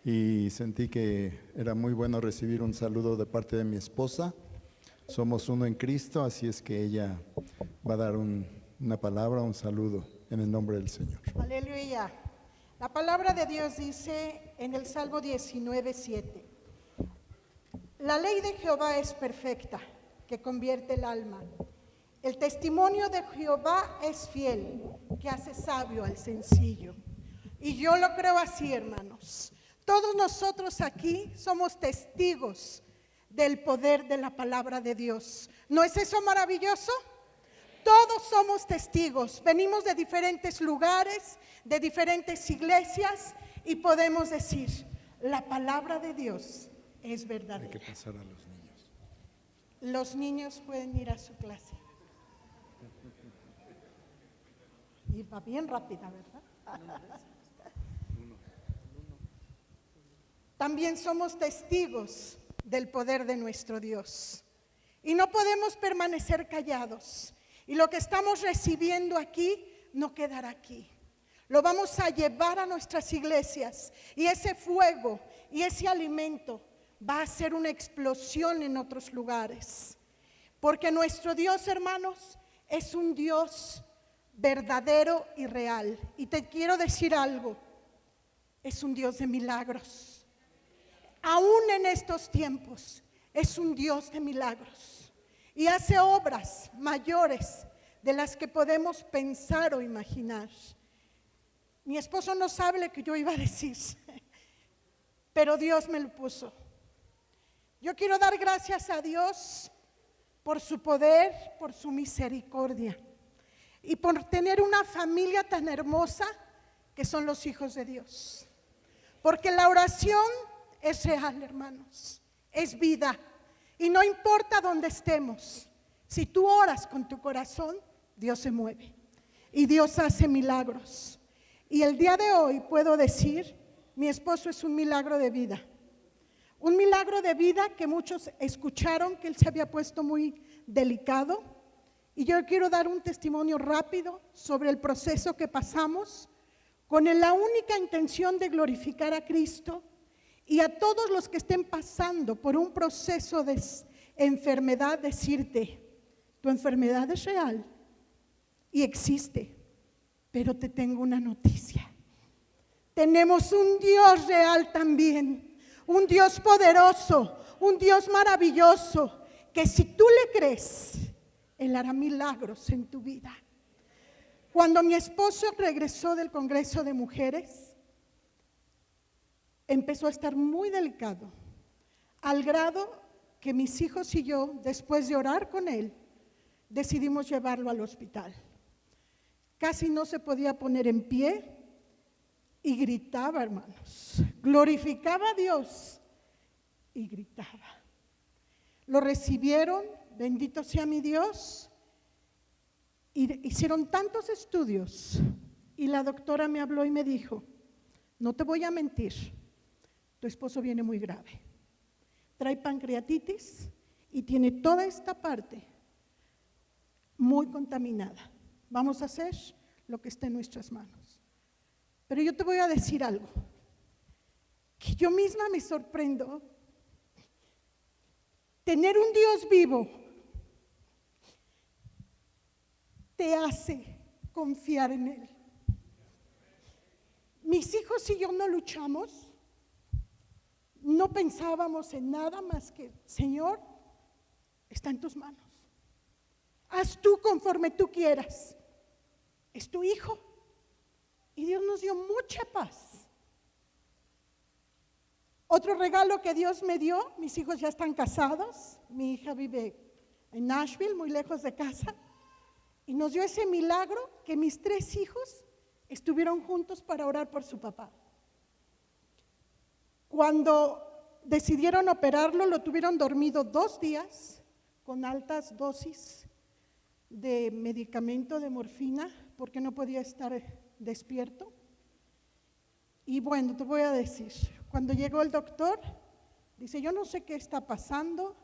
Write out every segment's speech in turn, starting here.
y sentí que era muy bueno recibir un saludo de parte de mi esposa. Somos uno en Cristo, así es que ella va a dar una palabra, un saludo en el nombre del Señor. Aleluya. La palabra de Dios dice en el Salmo 19:7: la ley de Jehová es perfecta, que convierte el alma. El testimonio de Jehová es fiel, que hace sabio al sencillo. Y yo lo creo así, hermanos. Todos nosotros aquí somos testigos del poder de la palabra de Dios. ¿No es eso maravilloso? Todos somos testigos. Venimos de diferentes lugares, de diferentes iglesias, y podemos decir, la palabra de Dios es verdadera. Hay que pasar a los niños. Los niños pueden ir a su clase. Y va bien rápida, ¿verdad? También somos testigos del poder de nuestro Dios. Y no podemos permanecer callados. Y lo que estamos recibiendo aquí no quedará aquí. Lo vamos a llevar a nuestras iglesias. Y ese fuego y ese alimento va a ser una explosión en otros lugares. Porque nuestro Dios, hermanos, es un Dios verdadero y real. Y te quiero decir algo, es un Dios de milagros. Aún en estos tiempos, es un Dios de milagros. Y hace obras mayores de las que podemos pensar o imaginar. Mi esposo no sabe lo que yo iba a decir, pero Dios me lo puso. Yo quiero dar gracias a Dios por su poder, por su misericordia y por tener una familia tan hermosa que son los hijos de Dios. Porque la oración es real, hermanos, es vida. Y no importa dónde estemos, si tú oras con tu corazón, Dios se mueve y Dios hace milagros. Y el día de hoy puedo decir, mi esposo es un milagro de vida. Un milagro de vida que muchos escucharon que él se había puesto muy delicado. Y yo quiero dar un testimonio rápido sobre el proceso que pasamos con la única intención de glorificar a Cristo. Y a todos los que estén pasando por un proceso de enfermedad, decirte, tu enfermedad es real y existe, pero te tengo una noticia. Tenemos un Dios real también, un Dios poderoso, un Dios maravilloso, que si tú le crees, Él hará milagros en tu vida. Cuando mi esposo regresó del Congreso de Mujeres, empezó a estar muy delicado, al grado que mis hijos y yo, después de orar con él, decidimos llevarlo al hospital. Casi no se podía poner en pie y gritaba, hermanos, glorificaba a Dios y gritaba. Lo recibieron, bendito sea mi Dios, y hicieron tantos estudios y la doctora me habló y me dijo, no te voy a mentir, tu esposo viene muy grave, trae pancreatitis y tiene toda esta parte muy contaminada. Vamos a hacer lo que esté en nuestras manos. Pero yo te voy a decir algo, que yo misma me sorprendo. Tener un Dios vivo te hace confiar en Él. Mis hijos y yo no luchamos. No pensábamos en nada más que, Señor, está en tus manos. Haz tú conforme tú quieras. Es tu hijo. Y Dios nos dio mucha paz. Otro regalo que Dios me dio, mis hijos ya están casados. Mi hija vive en Nashville, muy lejos de casa. Y nos dio ese milagro que mis 3 hijos estuvieron juntos para orar por su papá. Cuando decidieron operarlo, lo tuvieron dormido 2 días con altas dosis de medicamento, de morfina, porque no podía estar despierto. Y bueno, te voy a decir, cuando llegó el doctor, dice, yo no sé qué está pasando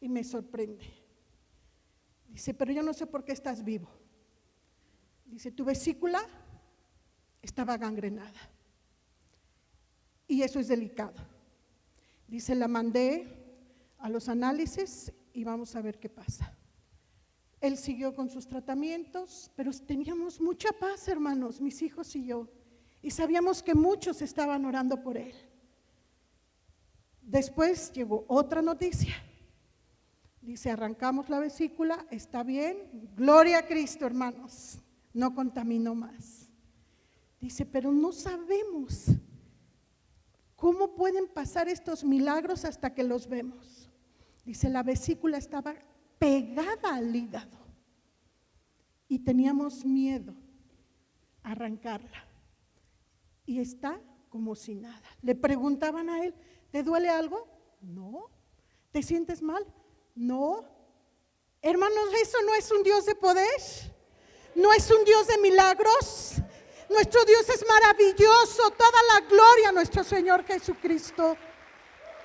y me sorprende. Dice, pero yo no sé por qué estás vivo. Dice, tu vesícula estaba gangrenada. Y y eso es delicado. Dice, la mandé a los análisis y vamos a ver qué pasa. Él siguió con sus tratamientos, pero teníamos mucha paz, hermanos, mis hijos y yo, y sabíamos que muchos estaban orando por él. Después llegó otra noticia. Dice, arrancamos la vesícula, está bien, gloria a Cristo, hermanos, no contaminó más. Dice, pero no sabemos cómo pueden pasar estos milagros hasta que los vemos. Dice, la vesícula estaba pegada al hígado y teníamos miedo a arrancarla. Y está como si nada. Le preguntaban a él, ¿te duele algo? No. ¿Te sientes mal? No. Hermanos, ¿eso no es un Dios de poder? ¿No es un Dios de milagros? Nuestro Dios es maravilloso, toda la gloria a nuestro Señor Jesucristo.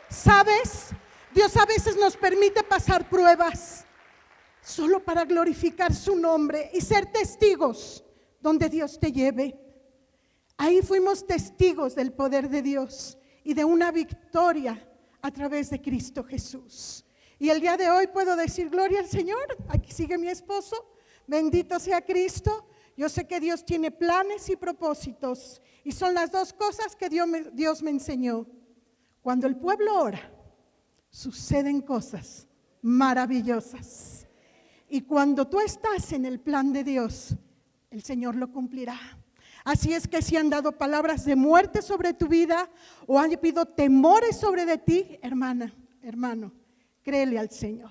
¿Sabes? Dios a veces nos permite pasar pruebas solo para glorificar su nombre y ser testigos donde Dios te lleve. Ahí fuimos testigos del poder de Dios y de una victoria a través de Cristo Jesús. Y el día de hoy puedo decir, gloria al Señor, aquí sigue mi esposo, bendito sea Cristo. Yo sé que Dios tiene planes y propósitos y son las dos cosas que Dios me enseñó. Cuando el pueblo ora, suceden cosas maravillosas. Y cuando tú estás en el plan de Dios, el Señor lo cumplirá. Así es que si han dado palabras de muerte sobre tu vida o han habido temores sobre de ti, hermana, hermano, créele al Señor.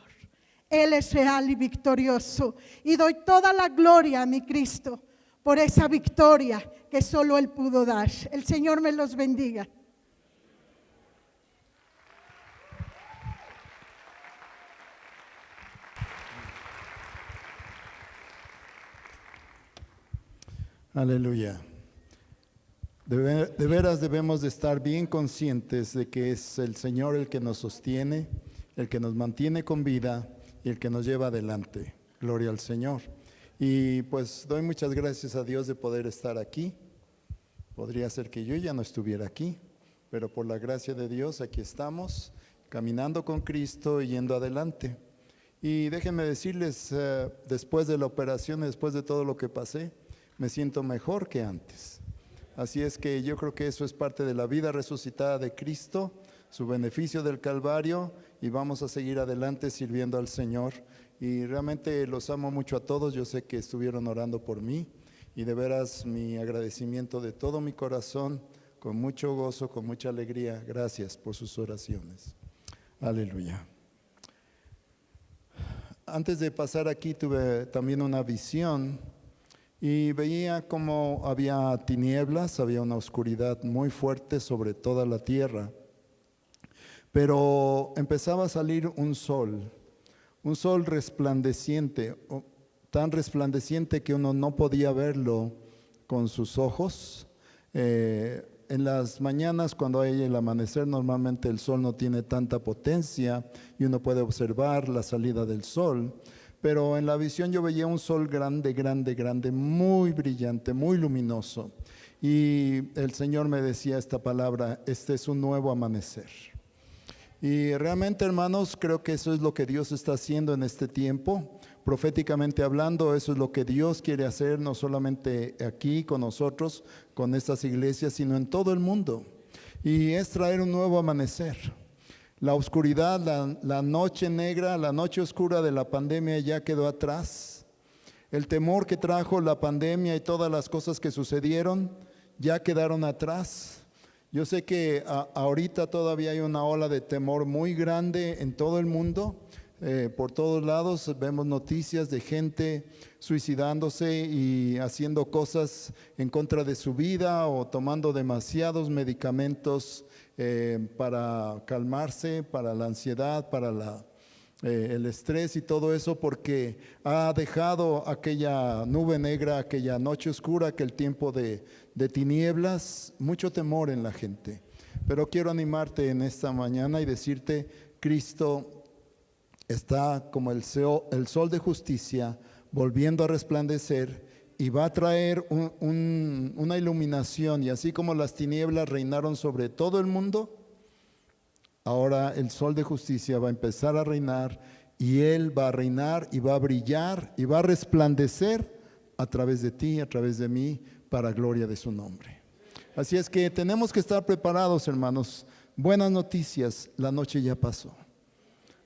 Él es real y victorioso. Y doy toda la gloria a mi Cristo por esa victoria que solo Él pudo dar. El Señor me los bendiga. Aleluya. De veras debemos de estar bien conscientes de que es el Señor el que nos sostiene, el que nos mantiene con vida y el que nos lleva adelante. Gloria al Señor. Y pues doy muchas gracias a Dios de poder estar aquí. Podría ser que yo ya no estuviera aquí, pero por la gracia de Dios aquí estamos, caminando con Cristo y yendo adelante. Y déjenme decirles, después de la operación, después de todo lo que pasé, me siento mejor que antes. Así es que yo creo que eso es parte de la vida resucitada de Cristo, su beneficio del Calvario, y vamos a seguir adelante sirviendo al Señor. Y realmente los amo mucho a todos, yo sé que estuvieron orando por mí, y de veras mi agradecimiento de todo mi corazón, con mucho gozo, con mucha alegría. Gracias por sus oraciones. Aleluya. Antes de pasar aquí tuve también una visión y veía como había tinieblas, había una oscuridad muy fuerte sobre toda la tierra, pero empezaba a salir un sol resplandeciente, tan resplandeciente que uno no podía verlo con sus ojos. En las mañanas, cuando hay el amanecer, normalmente el sol no tiene tanta potencia y uno puede observar la salida del sol. Pero en la visión yo veía un sol grande, grande, grande, muy brillante, muy luminoso. Y el Señor me decía esta palabra: este es un nuevo amanecer. Y realmente, hermanos, creo que eso es lo que Dios está haciendo en este tiempo. Proféticamente hablando, eso es lo que Dios quiere hacer, no solamente aquí con nosotros, con estas iglesias, sino en todo el mundo. Y es traer un nuevo amanecer. La oscuridad, la noche negra, la noche oscura de la pandemia ya quedó atrás. El temor que trajo la pandemia y todas las cosas que sucedieron ya quedaron atrás. Yo sé que ahorita todavía hay una ola de temor muy grande en todo el mundo. Por todos lados vemos noticias de gente suicidándose y haciendo cosas en contra de su vida o tomando demasiados medicamentos para calmarse, para la ansiedad, para el estrés y todo eso, porque ha dejado aquella nube negra, aquella noche oscura, aquel tiempo de tinieblas, mucho temor en la gente. Pero quiero animarte en esta mañana y decirte: Cristo está como el sol de justicia volviendo a resplandecer, y va a traer una iluminación, y así como las tinieblas reinaron sobre todo el mundo, ahora el sol de justicia va a empezar a reinar, y Él va a reinar y va a brillar y va a resplandecer a través de ti, a través de mí, para gloria de su nombre. Así es que tenemos que estar preparados, hermanos. Buenas noticias, la noche ya pasó,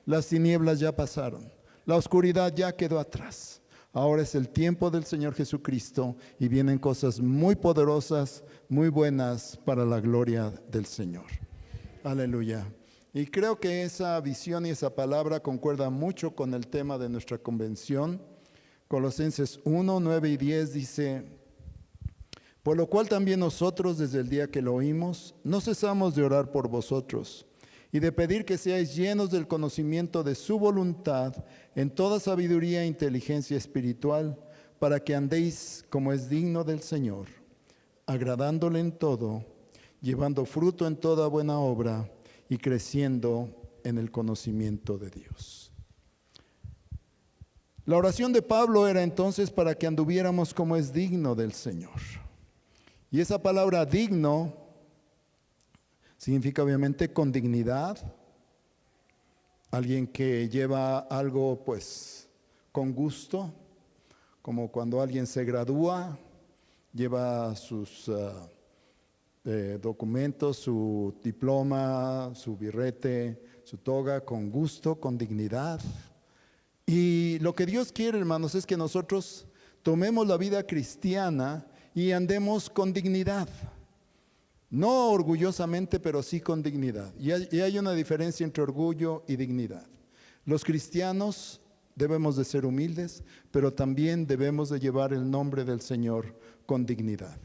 las tinieblas ya pasaron, la oscuridad ya quedó atrás. Ahora es el tiempo del Señor Jesucristo y vienen cosas muy poderosas, muy buenas para la gloria del Señor. Aleluya. Y creo que esa visión y esa palabra concuerda mucho con el tema de nuestra convención. Colosenses 1, 9 y 10 dice: por lo cual también nosotros, desde el día que lo oímos, no cesamos de orar por vosotros y de pedir que seáis llenos del conocimiento de su voluntad en toda sabiduría e inteligencia espiritual, para que andéis como es digno del Señor, agradándole en todo, llevando fruto en toda buena obra y creciendo en el conocimiento de Dios. La oración de Pablo era entonces para que anduviéramos como es digno del Señor. Y esa palabra digno significa obviamente con dignidad, alguien que lleva algo pues con gusto, como cuando alguien se gradúa, lleva sus documentos, su diploma, su birrete, su toga, con gusto, con dignidad. Y lo que Dios quiere, hermanos, es que nosotros tomemos la vida cristiana y andemos con dignidad. No orgullosamente, pero sí con dignidad. Y hay una diferencia entre orgullo y dignidad. Los cristianos debemos de ser humildes, pero también debemos de llevar el nombre del Señor con dignidad.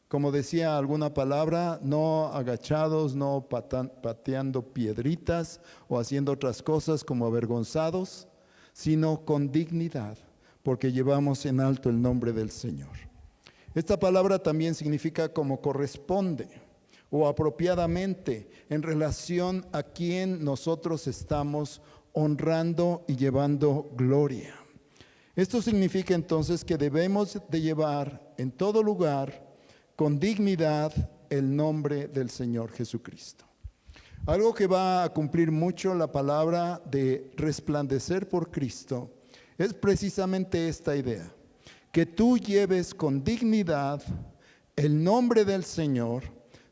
Como decía alguna palabra, no agachados, no pateando piedritas o haciendo otras cosas como avergonzados, sino con dignidad, porque llevamos en alto el nombre del Señor. Esta palabra también significa como corresponde o apropiadamente en relación a quien nosotros estamos honrando y llevando gloria. Esto significa entonces que debemos de llevar en todo lugar con dignidad el nombre del Señor Jesucristo. Algo que va a cumplir mucho la palabra de resplandecer por Cristo es precisamente esta idea, que tú lleves con dignidad el nombre del Señor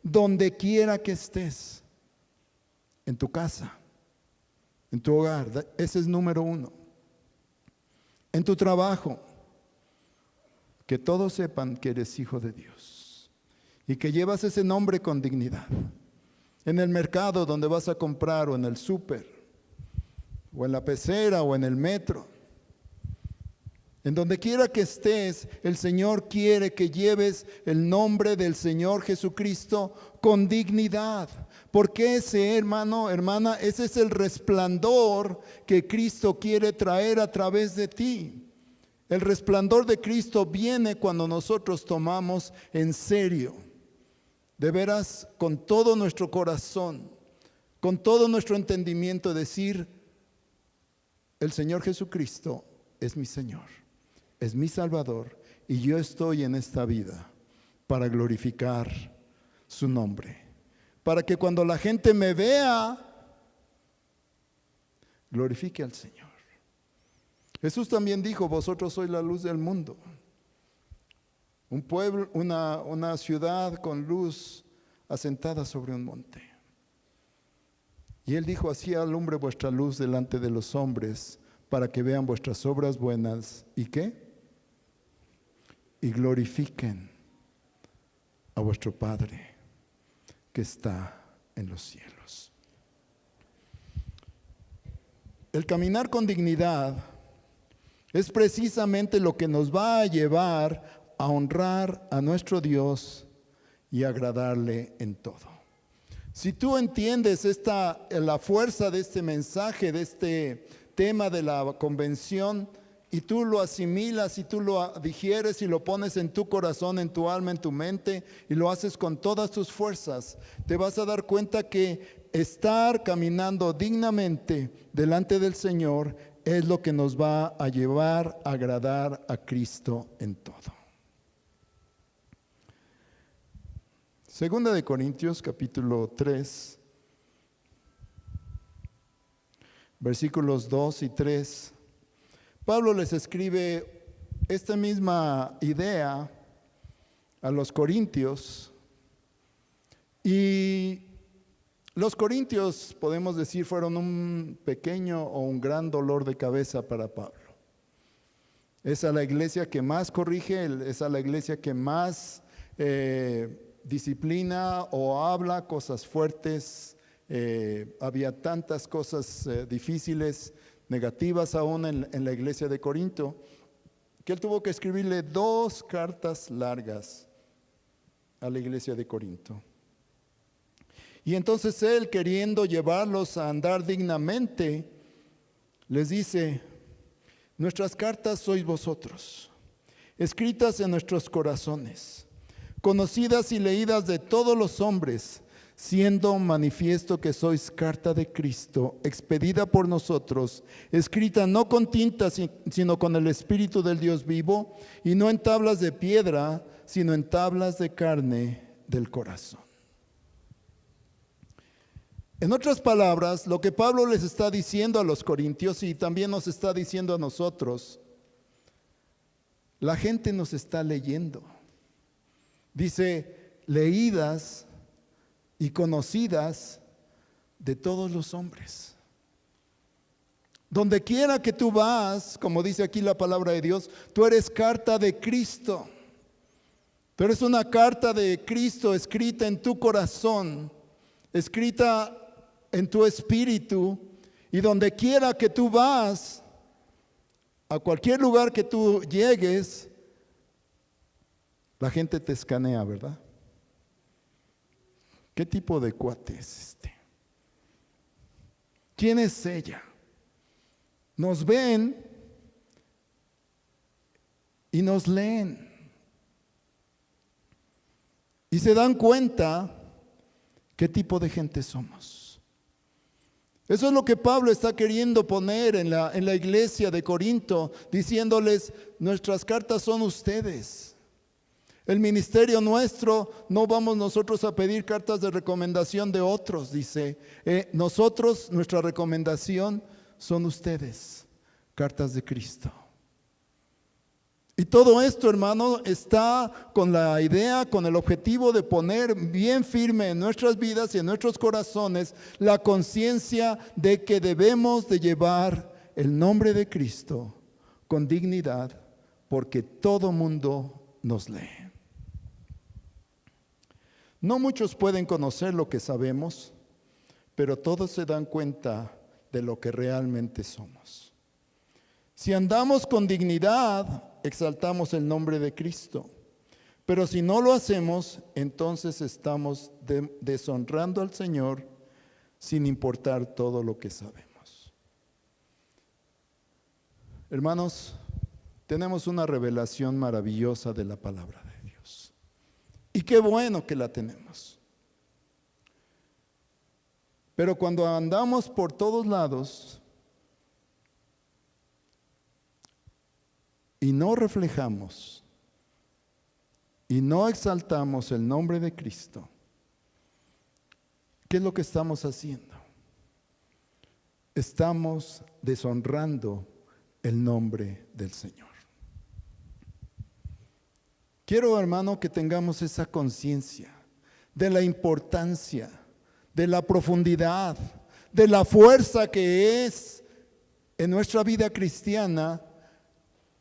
donde quiera que estés, en tu casa, en tu hogar. Ese es número uno. En tu trabajo, que todos sepan que eres hijo de Dios y que llevas ese nombre con dignidad. En el mercado donde vas a comprar, o en el súper, o en la pecera, o en el metro. En donde quiera que estés, el Señor quiere que lleves el nombre del Señor Jesucristo con dignidad. Porque ese, hermano, hermana, ese es el resplandor que Cristo quiere traer a través de ti. El resplandor de Cristo viene cuando nosotros tomamos en serio, de veras, con todo nuestro corazón, con todo nuestro entendimiento, decir: el Señor Jesucristo es mi Señor, es mi Salvador, y yo estoy en esta vida para glorificar su nombre, para que cuando la gente me vea, glorifique al Señor. Jesús también dijo: vosotros sois la luz del mundo. Un pueblo, una ciudad con luz asentada sobre un monte. Y Él dijo: así alumbre vuestra luz delante de los hombres, para que vean vuestras obras buenas. ¿Y qué? Y glorifiquen a vuestro Padre que está en los cielos. El caminar con dignidad es precisamente lo que nos va a llevar a honrar a nuestro Dios y agradarle en todo. Si tú entiendes la fuerza de este mensaje, de este tema de la convención, y tú lo asimilas y tú lo digieres y lo pones en tu corazón, en tu alma, en tu mente, y lo haces con todas tus fuerzas, te vas a dar cuenta que estar caminando dignamente delante del Señor es lo que nos va a llevar a agradar a Cristo en todo. Segunda de Corintios, capítulo 3, versículos 2 y 3. Pablo les escribe esta misma idea a los corintios, y los corintios, podemos decir, fueron un pequeño o un gran dolor de cabeza para Pablo. Es a la iglesia que más corrige, es a la iglesia que más disciplina o habla cosas fuertes. Había tantas cosas difíciles, negativas aún en la iglesia de Corinto, que él tuvo que escribirle 2 cartas largas a la iglesia de Corinto. Y entonces él, queriendo llevarlos a andar dignamente, les dice: nuestras cartas sois vosotros, escritas en nuestros corazones, conocidas y leídas de todos los hombres, siendo manifiesto que sois carta de Cristo, expedida por nosotros, escrita no con tinta, sino con el Espíritu del Dios vivo, y no en tablas de piedra, sino en tablas de carne del corazón. En otras palabras, lo que Pablo les está diciendo a los corintios y también nos está diciendo a nosotros, la gente nos está leyendo. Dice, leídas y conocidas de todos los hombres. Donde quiera que tú vas, como dice aquí la palabra de Dios, tú eres carta de Cristo. Tú eres una carta de Cristo escrita en tu corazón, escrita en tu espíritu, y donde quiera que tú vas, a cualquier lugar que tú llegues, la gente te escanea, ¿verdad? ¿Qué tipo de cuate es este? ¿Quién es ella? Nos ven y nos leen y se dan cuenta qué tipo de gente somos. Eso es lo que Pablo está queriendo poner en la iglesia de Corinto, diciéndoles, nuestras cartas son ustedes. El ministerio nuestro, no vamos nosotros a pedir cartas de recomendación de otros, dice. Nosotros, nuestra recomendación son ustedes, cartas de Cristo. Y todo esto, hermano, está con la idea, con el objetivo de poner bien firme en nuestras vidas y en nuestros corazones la conciencia de que debemos de llevar el nombre de Cristo con dignidad, porque todo mundo nos lee. No muchos pueden conocer lo que sabemos, pero todos se dan cuenta de lo que realmente somos. Si andamos con dignidad, exaltamos el nombre de Cristo. Pero si no lo hacemos, entonces estamos deshonrando al Señor sin importar todo lo que sabemos. Hermanos, tenemos una revelación maravillosa de la palabra de Dios. Y qué bueno que la tenemos. Pero cuando andamos por todos lados y no reflejamos y no exaltamos el nombre de Cristo, ¿qué es lo que estamos haciendo? Estamos deshonrando el nombre del Señor. Quiero, hermano, que tengamos esa conciencia de la importancia, de la profundidad, de la fuerza que es en nuestra vida cristiana,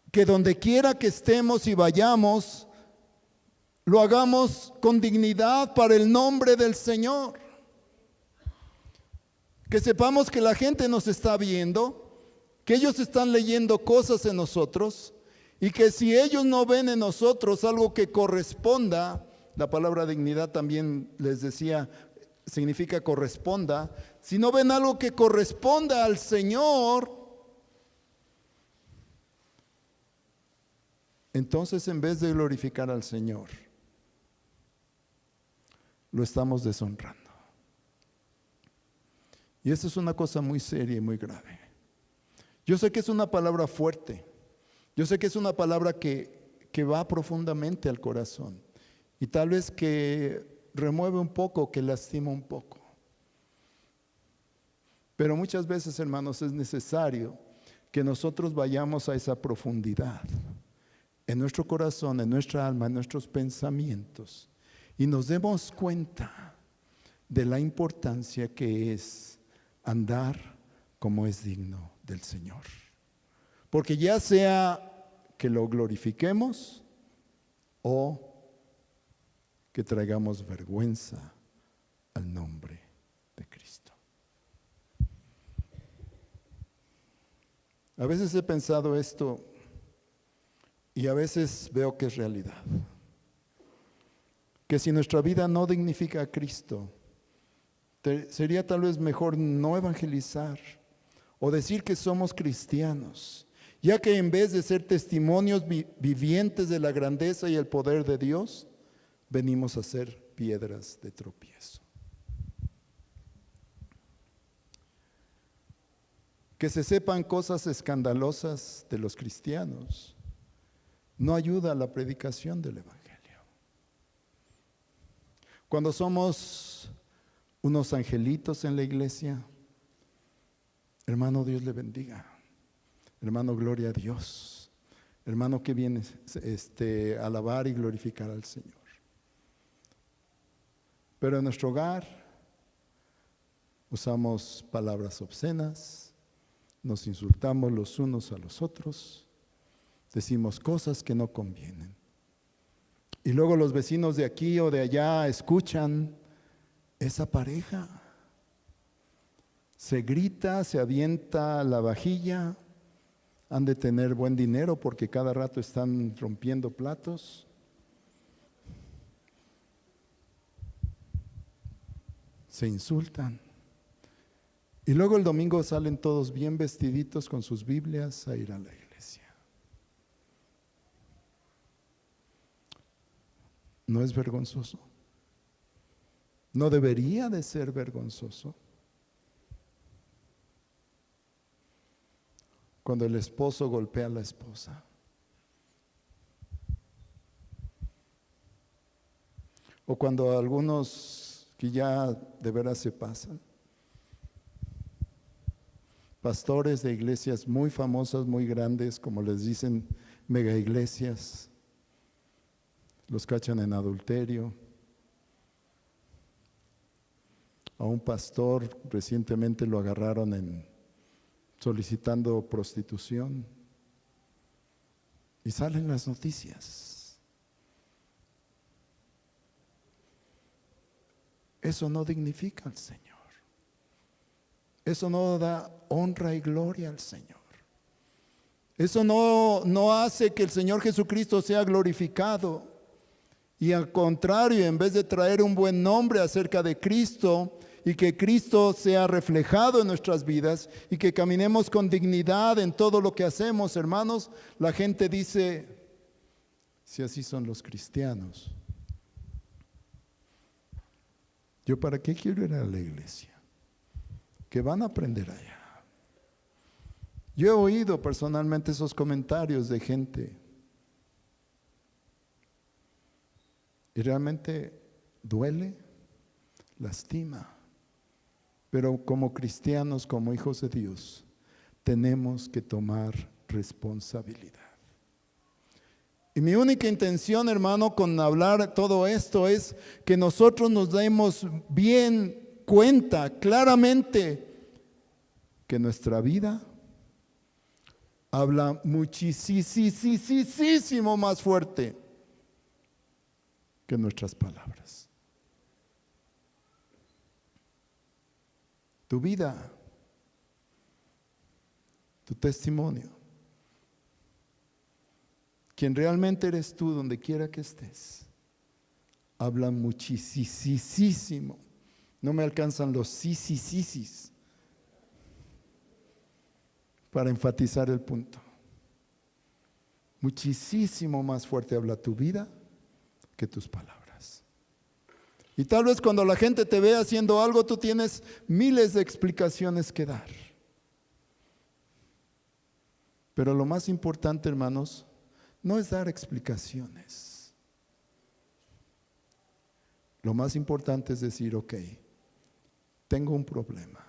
que donde quiera que estemos y vayamos, lo hagamos con dignidad para el nombre del Señor. Que sepamos que la gente nos está viendo, que ellos están leyendo cosas en nosotros, y que si ellos no ven en nosotros algo que corresponda, la palabra dignidad también les decía, significa corresponda, si no ven algo que corresponda al Señor, entonces en vez de glorificar al Señor, lo estamos deshonrando. Y eso es una cosa muy seria y muy grave. Yo sé que es una palabra fuerte. Yo sé que es una palabra que va profundamente al corazón. Y tal vez que remueve un poco, que lastima un poco. Pero muchas veces, hermanos, es necesario que nosotros vayamos a esa profundidad en nuestro corazón, en nuestra alma, en nuestros pensamientos, y nos demos cuenta de la importancia que es andar como es digno del Señor. Porque ya sea que lo glorifiquemos o que traigamos vergüenza al nombre de Cristo. A veces he pensado esto y a veces veo que es realidad. Que si nuestra vida no dignifica a Cristo, sería tal vez mejor no evangelizar o decir que somos cristianos, ya que en vez de ser testimonios vivientes de la grandeza y el poder de Dios, venimos a ser piedras de tropiezo. Que se sepan cosas escandalosas de los cristianos no ayuda a la predicación del Evangelio. Cuando somos unos angelitos en la iglesia, hermano, Dios le bendiga. Hermano, gloria a Dios. Hermano, que viene a alabar y glorificar al Señor. Pero en nuestro hogar usamos palabras obscenas, nos insultamos los unos a los otros, decimos cosas que no convienen. Y luego los vecinos de aquí o de allá escuchan esa pareja. Se grita, se avienta la vajilla, han de tener buen dinero porque cada rato están rompiendo platos. Se insultan. Y luego el domingo salen todos bien vestiditos con sus Biblias a ir a la iglesia. ¿No es vergonzoso? ¿No debería de ser vergonzoso? Cuando el esposo golpea a la esposa. O cuando algunos que ya de veras se pasan, pastores de iglesias muy famosas, muy grandes, como les dicen, mega iglesias, los cachan en adulterio. A un pastor recientemente lo agarraron solicitando prostitución y salen las noticias. Eso no dignifica al Señor. Eso no da honra y gloria al Señor. Eso no hace que el Señor Jesucristo sea glorificado. Y al contrario, en vez de traer un buen nombre acerca de Cristo y que Cristo sea reflejado en nuestras vidas y que caminemos con dignidad en todo lo que hacemos, hermanos, la gente dice, si así son los cristianos, ¿yo para qué quiero ir a la iglesia? ¿Qué van a aprender allá? Yo he oído personalmente esos comentarios de gente y realmente duele, lastima. Pero como cristianos, como hijos de Dios, tenemos que tomar responsabilidad. Y mi única intención, hermano, con hablar todo esto es que nosotros nos demos bien cuenta claramente que nuestra vida habla muchísimo más fuerte que nuestras palabras. Tu vida, tu testimonio, quien realmente eres tú donde quiera que estés, habla muchísimo. No me alcanzan los sí para enfatizar el punto. Muchísimo más fuerte habla tu vida que tus palabras. Y tal vez cuando la gente te ve haciendo algo, tú tienes miles de explicaciones que dar. Pero lo más importante, hermanos, no es dar explicaciones. Lo más importante es decir, ok, tengo un problema.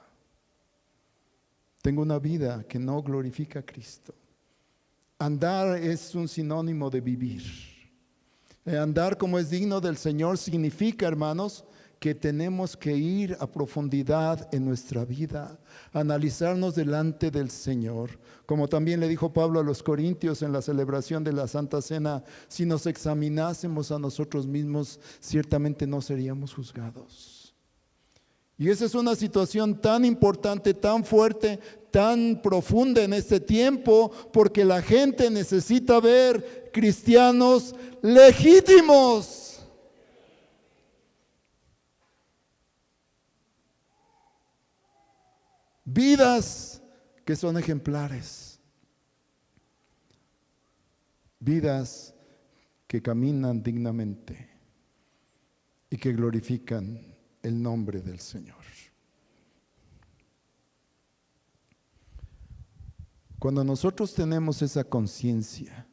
Tengo una vida que no glorifica a Cristo. Andar es un sinónimo de vivir. Andar como es digno del Señor significa, hermanos, que tenemos que ir a profundidad en nuestra vida, analizarnos delante del Señor. Como también le dijo Pablo a los Corintios en la celebración de la Santa Cena, si nos examinásemos a nosotros mismos, ciertamente no seríamos juzgados. Y esa es una situación tan importante, tan fuerte, tan profunda en este tiempo, porque la gente necesita ver cristianos legítimos. Vidas que son ejemplares. Vidas que caminan dignamente y que glorifican el nombre del Señor. Cuando nosotros tenemos esa conciencia,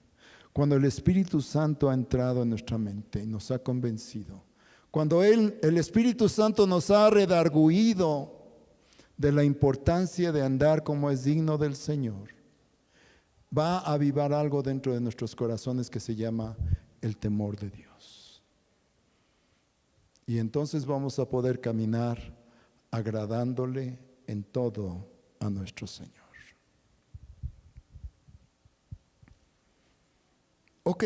cuando el Espíritu Santo ha entrado en nuestra mente y nos ha convencido, cuando el Espíritu Santo nos ha redarguido de la importancia de andar como es digno del Señor, va a avivar algo dentro de nuestros corazones que se llama el temor de Dios. Y entonces vamos a poder caminar agradándole en todo a nuestro Señor. Ok,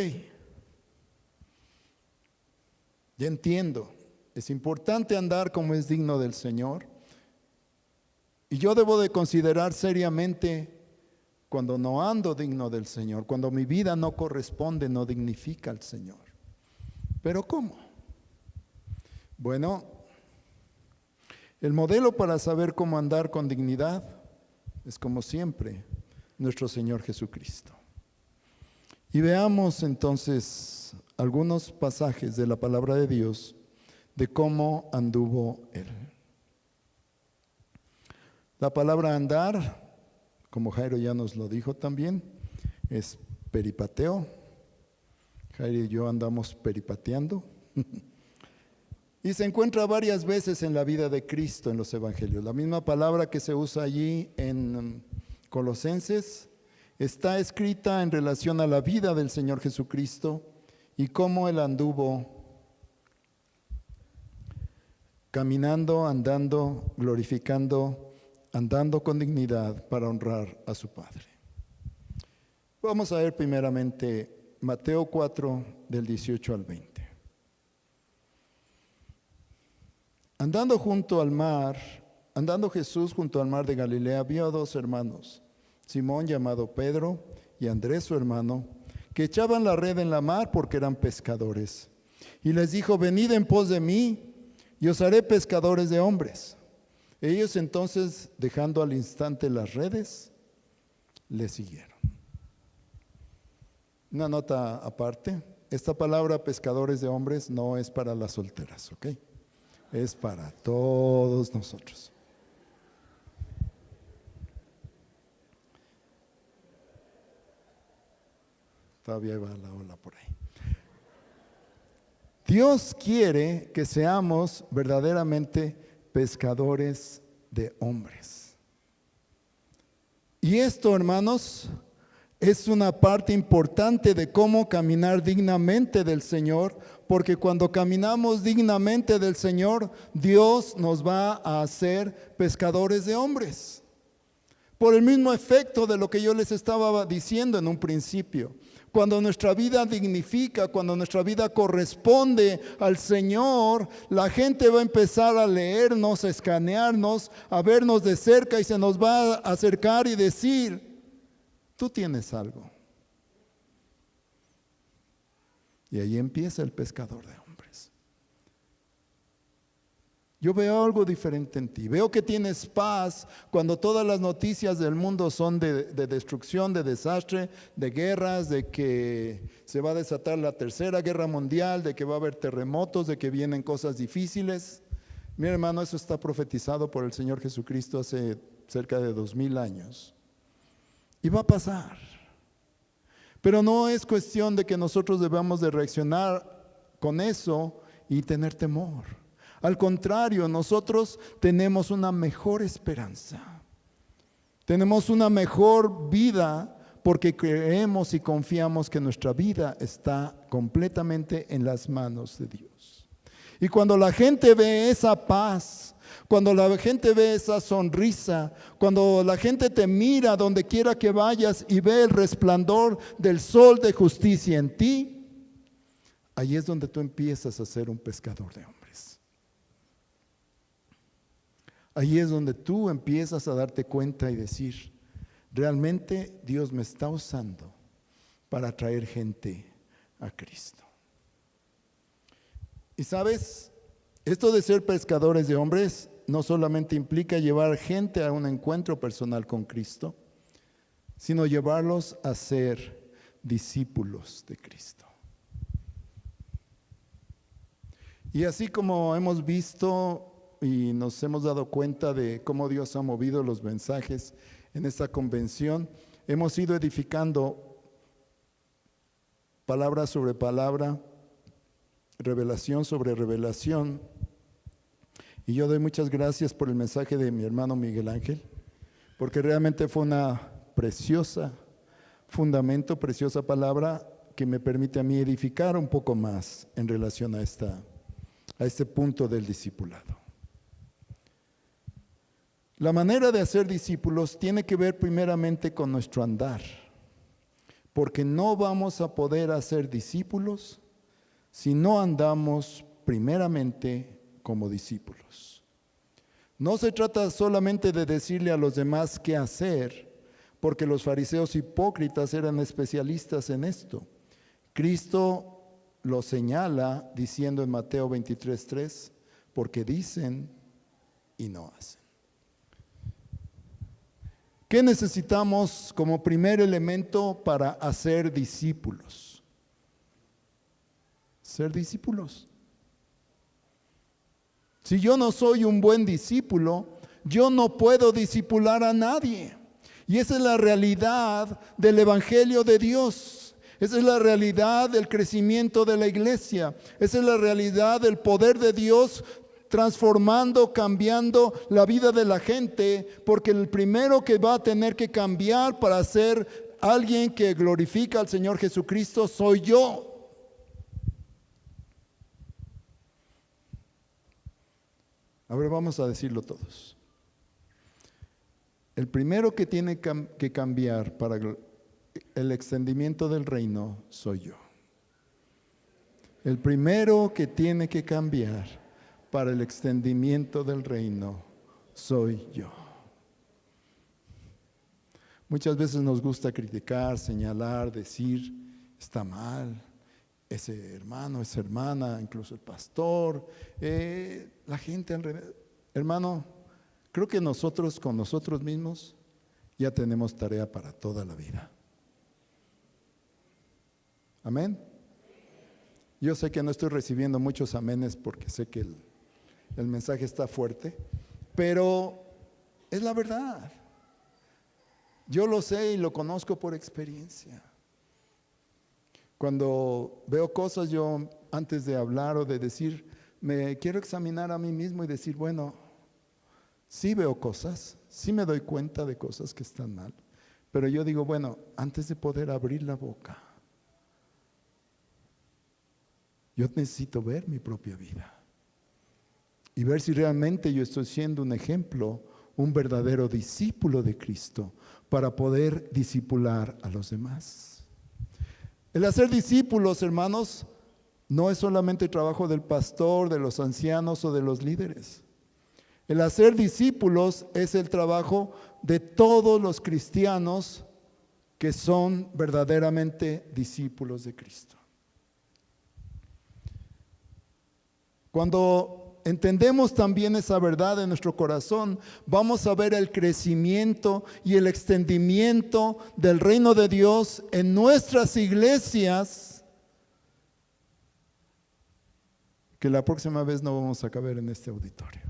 ya entiendo, es importante andar como es digno del Señor. Y yo debo de considerar seriamente cuando no ando digno del Señor, cuando mi vida no corresponde, no dignifica al Señor. ¿Pero cómo? Bueno, el modelo para saber cómo andar con dignidad es, como siempre, nuestro Señor Jesucristo. Y veamos entonces algunos pasajes de la palabra de Dios de cómo anduvo Él. La palabra andar, como Jairo ya nos lo dijo también, es peripateo. Jairo y yo andamos peripateando. Y se encuentra varias veces en la vida de Cristo en los evangelios. La misma palabra que se usa allí en Colosenses está escrita en relación a la vida del Señor Jesucristo y cómo Él anduvo caminando, andando, glorificando, andando con dignidad para honrar a su Padre. Vamos a ver primeramente Mateo 4, del 18 al 20. Andando Jesús junto al mar de Galilea, vio a dos hermanos, Simón llamado Pedro y Andrés su hermano, que echaban la red en la mar porque eran pescadores. Y les dijo, venid en pos de mí y os haré pescadores de hombres. Ellos entonces, dejando al instante las redes, le siguieron. Una nota aparte, esta palabra pescadores de hombres no es para las solteras, ¿ok? Es para todos nosotros. Todavía va la ola por ahí. Dios quiere que seamos verdaderamente pescadores de hombres. Y esto, hermanos, es una parte importante de cómo caminar dignamente del Señor, porque cuando caminamos dignamente del Señor, Dios nos va a hacer pescadores de hombres. Por el mismo efecto de lo que yo les estaba diciendo en un principio. Cuando nuestra vida dignifica, cuando nuestra vida corresponde al Señor, la gente va a empezar a leernos, a escanearnos, a vernos de cerca y se nos va a acercar y decir, tú tienes algo. Y ahí empieza el pescador de hombres. Yo veo algo diferente en ti. Veo que tienes paz cuando todas las noticias del mundo son de destrucción, de desastre, de guerras, de que se va a desatar la tercera guerra mundial, de que va a haber terremotos, de que vienen cosas difíciles. Mi hermano, eso está profetizado por el Señor Jesucristo hace cerca de 2000 años. Y va a pasar. Pero no es cuestión de que nosotros debamos de reaccionar con eso y tener temor. Al contrario, nosotros tenemos una mejor esperanza. Tenemos una mejor vida porque creemos y confiamos que nuestra vida está completamente en las manos de Dios. Y cuando la gente ve esa paz, cuando la gente ve esa sonrisa, cuando la gente te mira donde quiera que vayas y ve el resplandor del sol de justicia en ti, ahí es donde tú empiezas a ser un pescador de hombres. Ahí es donde tú empiezas a darte cuenta y decir, realmente Dios me está usando para traer gente a Cristo. Y sabes, esto de ser pescadores de hombres no solamente implica llevar gente a un encuentro personal con Cristo, sino llevarlos a ser discípulos de Cristo. Y así como hemos visto y nos hemos dado cuenta de cómo Dios ha movido los mensajes en esta convención, hemos ido edificando palabra sobre palabra, revelación sobre revelación. Y yo doy muchas gracias por el mensaje de mi hermano Miguel Ángel, porque realmente fue una preciosa fundamento, preciosa palabra que me permite a mí edificar un poco más en relación a este punto del discipulado. La manera de hacer discípulos tiene que ver primeramente con nuestro andar, porque no vamos a poder hacer discípulos si no andamos primeramente como discípulos. No se trata solamente de decirle a los demás qué hacer, porque los fariseos hipócritas eran especialistas en esto. Cristo lo señala diciendo en Mateo 23:3, porque dicen y no hacen. ¿Qué necesitamos como primer elemento para hacer discípulos? Ser discípulos. Si yo no soy un buen discípulo, yo no puedo discipular a nadie. Y esa es la realidad del Evangelio de Dios. Esa es la realidad del crecimiento de la iglesia. Esa es la realidad del poder de Dios transformando, cambiando la vida de la gente, porque el primero que va a tener que cambiar para ser alguien que glorifica al Señor Jesucristo soy yo. A ver, vamos a decirlo todos. El primero que tiene que cambiar para el extendimiento del reino soy yo. El primero que tiene que cambiar para el extendimiento del reino soy yo. Muchas veces nos gusta criticar, señalar, decir, está mal, ese hermano, esa hermana, incluso el pastor, la gente alrededor. Hermano, creo que nosotros con nosotros mismos ya tenemos tarea para toda la vida. Amén. Yo sé que no estoy recibiendo muchos amenes porque sé que el mensaje está fuerte, pero es la verdad. Yo lo sé y lo conozco por experiencia. Cuando veo cosas, yo antes de hablar o de decir, me quiero examinar a mí mismo y decir, bueno, sí veo cosas, sí me doy cuenta de cosas que están mal, pero yo digo, bueno, antes de poder abrir la boca, yo necesito ver mi propia vida y ver si realmente yo estoy siendo un ejemplo, un verdadero discípulo de Cristo para poder discipular a los demás. El hacer discípulos, hermanos, no es solamente el trabajo del pastor, de los ancianos o de los líderes. El hacer discípulos es el trabajo de todos los cristianos que son verdaderamente discípulos de Cristo. Cuando entendemos también esa verdad en nuestro corazón, vamos a ver el crecimiento y el extendimiento del reino de Dios en nuestras iglesias, que la próxima vez no vamos a caber en este auditorio.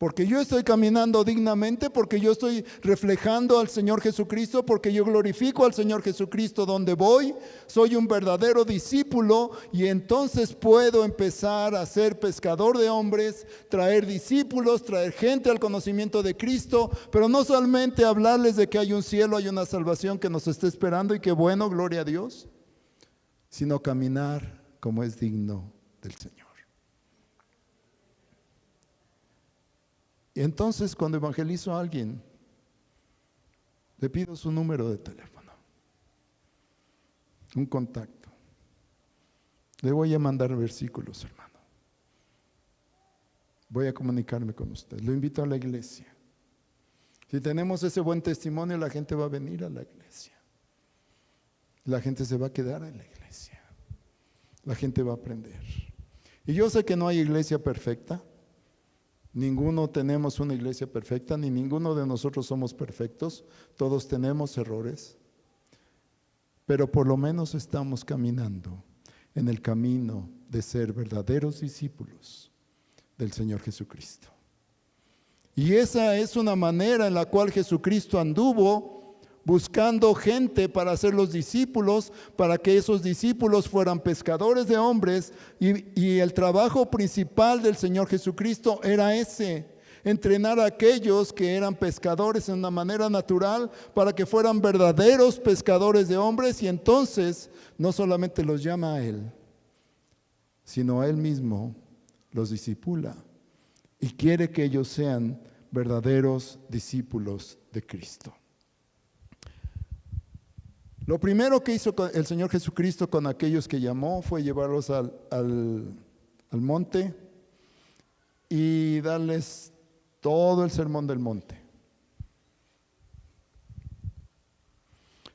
Porque yo estoy caminando dignamente, porque yo estoy reflejando al Señor Jesucristo, porque yo glorifico al Señor Jesucristo donde voy, soy un verdadero discípulo y entonces puedo empezar a ser pescador de hombres, traer discípulos, traer gente al conocimiento de Cristo, pero no solamente hablarles de que hay un cielo, hay una salvación que nos está esperando y que bueno, gloria a Dios, sino caminar como es digno del Señor. Y entonces cuando evangelizo a alguien, le pido su número de teléfono, un contacto. Le voy a mandar versículos, hermano. Voy a comunicarme con usted. Lo invito a la iglesia. Si tenemos ese buen testimonio, la gente va a venir a la iglesia. La gente se va a quedar en la iglesia. La gente va a aprender. Y yo sé que no hay iglesia perfecta. Ninguno tenemos una iglesia perfecta, ni ninguno de nosotros somos perfectos. Todos tenemos errores. Pero por lo menos estamos caminando en el camino de ser verdaderos discípulos del Señor Jesucristo. Y esa es una manera en la cual Jesucristo anduvo buscando gente para ser los discípulos, para que esos discípulos fueran pescadores de hombres, y el trabajo principal del Señor Jesucristo era ese: entrenar a aquellos que eran pescadores en una manera natural para que fueran verdaderos pescadores de hombres, y entonces no solamente los llama a Él, sino a Él mismo los discipula y quiere que ellos sean verdaderos discípulos de Cristo. Lo primero que hizo el Señor Jesucristo con aquellos que llamó fue llevarlos al monte y darles todo el sermón del monte.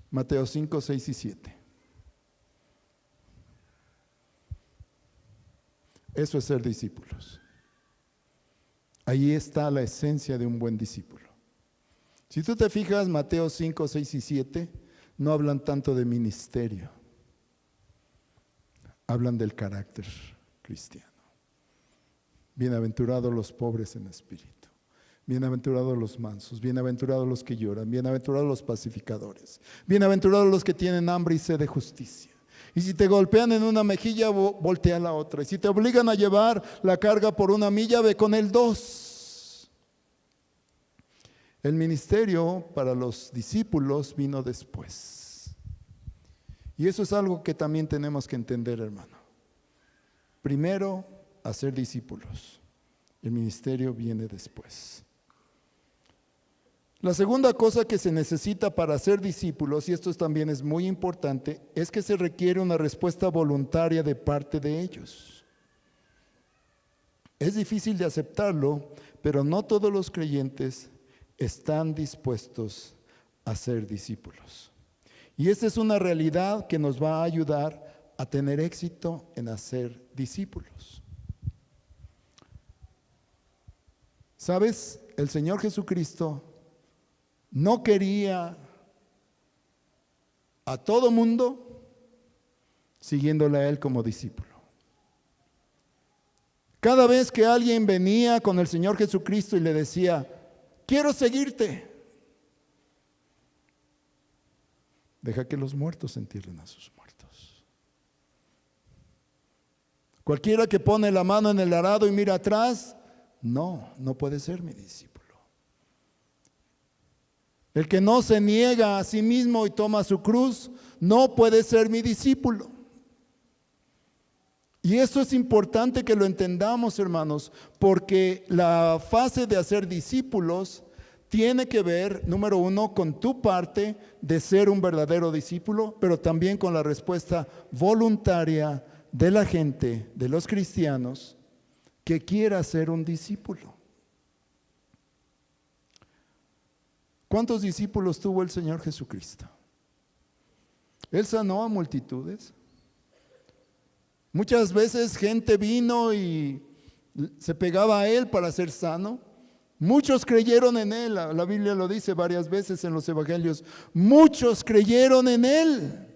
Mateo 5, 6 y 7. Eso es ser discípulos. Ahí está la esencia de un buen discípulo. Si tú te fijas, Mateo 5, 6 y 7 no hablan tanto de ministerio, hablan del carácter cristiano. Bienaventurados los pobres en espíritu, bienaventurados los mansos, bienaventurados los que lloran, bienaventurados los pacificadores, bienaventurados los que tienen hambre y sed de justicia. Y si te golpean en una mejilla, voltea la otra. Y si te obligan a llevar la carga por una milla, ve con el 2. El ministerio para los discípulos vino después. Y eso es algo que también tenemos que entender, hermano. Primero, hacer discípulos. El ministerio viene después. La segunda cosa que se necesita para ser discípulos, y esto también es muy importante, es que se requiere una respuesta voluntaria de parte de ellos. Es difícil de aceptarlo, pero no todos los creyentes están dispuestos a ser discípulos. Y esta es una realidad que nos va a ayudar a tener éxito en hacer discípulos. ¿Sabes? El Señor Jesucristo no quería a todo mundo siguiéndole a Él como discípulo. Cada vez que alguien venía con el Señor Jesucristo y le decía: quiero seguirte, deja que los muertos entierren a sus muertos. Cualquiera que pone la mano en el arado y mira atrás, no puede ser mi discípulo. El que no se niega a sí mismo y toma su cruz, no puede ser mi discípulo. Y eso es importante que lo entendamos, hermanos, porque la fase de hacer discípulos tiene que ver, número uno, con tu parte de ser un verdadero discípulo, pero también con la respuesta voluntaria de la gente, de los cristianos, que quiera ser un discípulo. ¿Cuántos discípulos tuvo el Señor Jesucristo? Él sanó a multitudes. Muchas veces gente vino y se pegaba a Él para ser sano. Muchos creyeron en Él. La Biblia lo dice varias veces en los evangelios. Muchos creyeron en Él.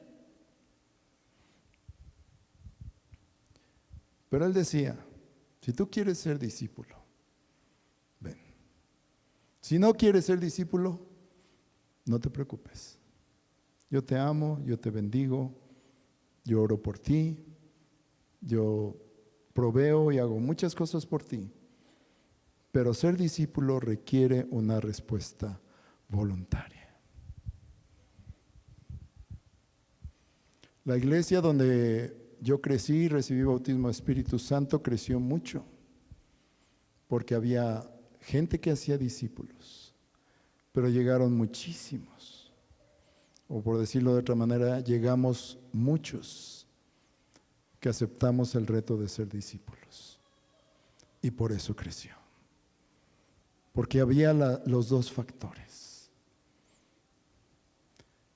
Pero Él decía: si tú quieres ser discípulo, ven. Si no quieres ser discípulo, no te preocupes. Yo te amo, yo te bendigo, yo oro por ti, yo proveo y hago muchas cosas por ti. Pero ser discípulo requiere una respuesta voluntaria. La iglesia donde yo crecí y recibí bautismo de Espíritu Santo creció mucho, porque había gente que hacía discípulos, pero llegaron muchísimos, o por decirlo de otra manera, llegamos muchos que aceptamos el reto de ser discípulos, y por eso creció, porque había los dos factores.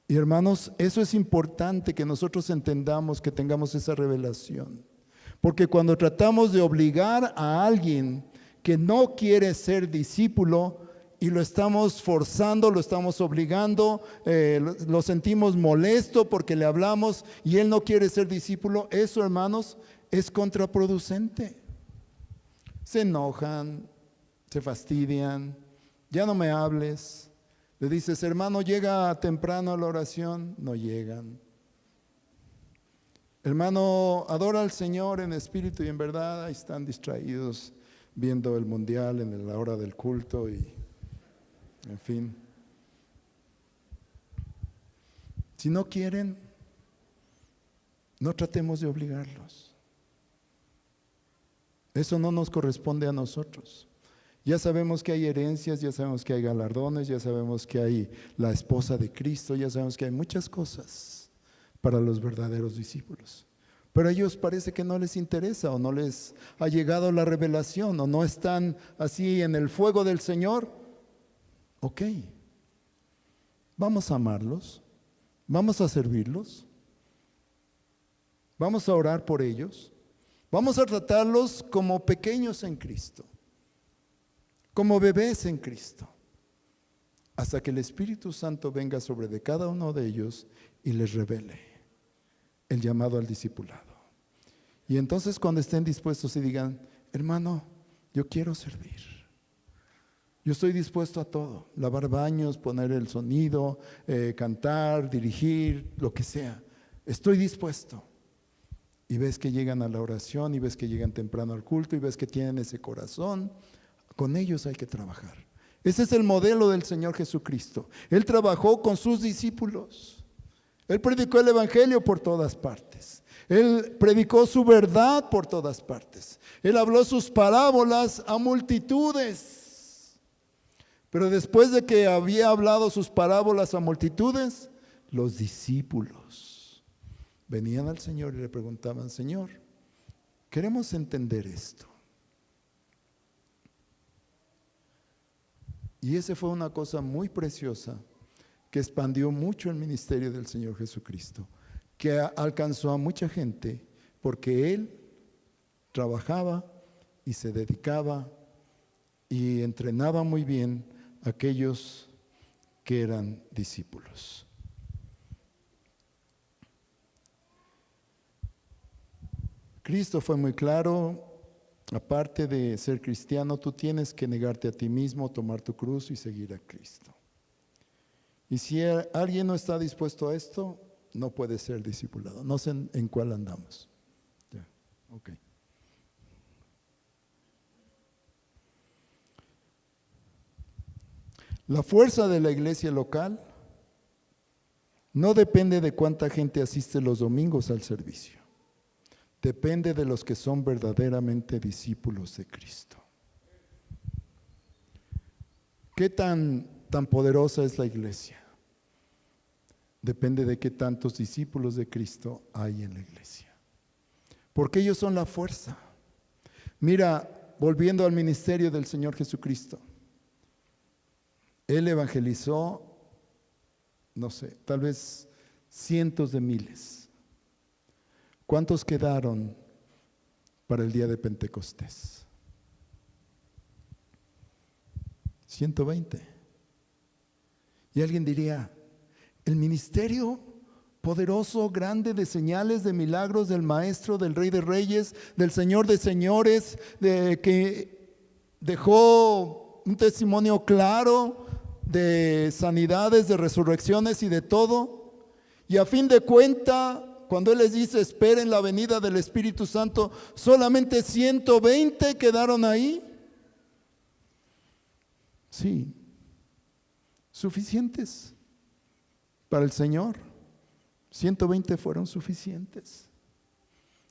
Y hermanos, eso es importante que nosotros entendamos, que tengamos esa revelación, porque cuando tratamos de obligar a alguien que no quiere ser discípulo y lo estamos forzando, lo estamos obligando, lo sentimos molesto porque le hablamos y él no quiere ser discípulo, eso, hermanos, es contraproducente. Se enojan, se fastidian, ya no me hables. Le dices, hermano, llega temprano a la oración, no llegan. Hermano, adora al Señor en espíritu y en verdad, ahí están distraídos viendo el mundial en la hora del culto y en fin. Si no quieren, no tratemos de obligarlos. Eso no nos corresponde a nosotros. Ya sabemos que hay herencias, ya sabemos que hay galardones, ya sabemos que hay la esposa de Cristo, ya sabemos que hay muchas cosas para los verdaderos discípulos. Pero a ellos parece que no les interesa o no les ha llegado la revelación o no están así en el fuego del Señor. Ok, vamos a amarlos, vamos a servirlos, vamos a orar por ellos, vamos a tratarlos como pequeños en Cristo, como bebés en Cristo, hasta que el Espíritu Santo venga sobre de cada uno de ellos y les revele el llamado al discipulado. Y entonces cuando estén dispuestos y digan, hermano, yo quiero servir, yo estoy dispuesto a todo, lavar baños, poner el sonido, cantar, dirigir, lo que sea, estoy dispuesto. Y ves que llegan a la oración y ves que llegan temprano al culto y ves que tienen ese corazón, con ellos hay que trabajar. Ese es el modelo del Señor Jesucristo. Él trabajó con sus discípulos. Él predicó el evangelio por todas partes. Él predicó su verdad por todas partes. Él habló sus parábolas a multitudes. Pero después de que había hablado sus parábolas a multitudes, los discípulos venían al Señor y le preguntaban, Señor, queremos entender esto. Y esa fue una cosa muy preciosa que expandió mucho el ministerio del Señor Jesucristo, que alcanzó a mucha gente porque Él trabajaba y se dedicaba y entrenaba muy bien a aquellos que eran discípulos. Cristo fue muy claro. Aparte de ser cristiano, tú tienes que negarte a ti mismo, tomar tu cruz y seguir a Cristo. Y si alguien no está dispuesto a esto, no puede ser discipulado. No sé en cuál andamos. Ya, ok. La fuerza de la iglesia local no depende de cuánta gente asiste los domingos al servicio. Depende de los que son verdaderamente discípulos de Cristo. ¿Qué tan poderosa es la iglesia? Depende de qué tantos discípulos de Cristo hay en la iglesia. Porque ellos son la fuerza. Mira, volviendo al ministerio del Señor Jesucristo, Él evangelizó, no sé, tal vez cientos de miles. ¿Cuántos quedaron para el día de Pentecostés? 120. Y alguien diría, el ministerio poderoso, grande de señales, de milagros del Maestro, del Rey de Reyes, del Señor de Señores, que dejó un testimonio claro de sanidades, de resurrecciones y de todo. Y a fin de cuentas, cuando Él les dice, esperen la venida del Espíritu Santo, solamente 120 quedaron ahí. Sí, suficientes para el Señor. 120 fueron suficientes.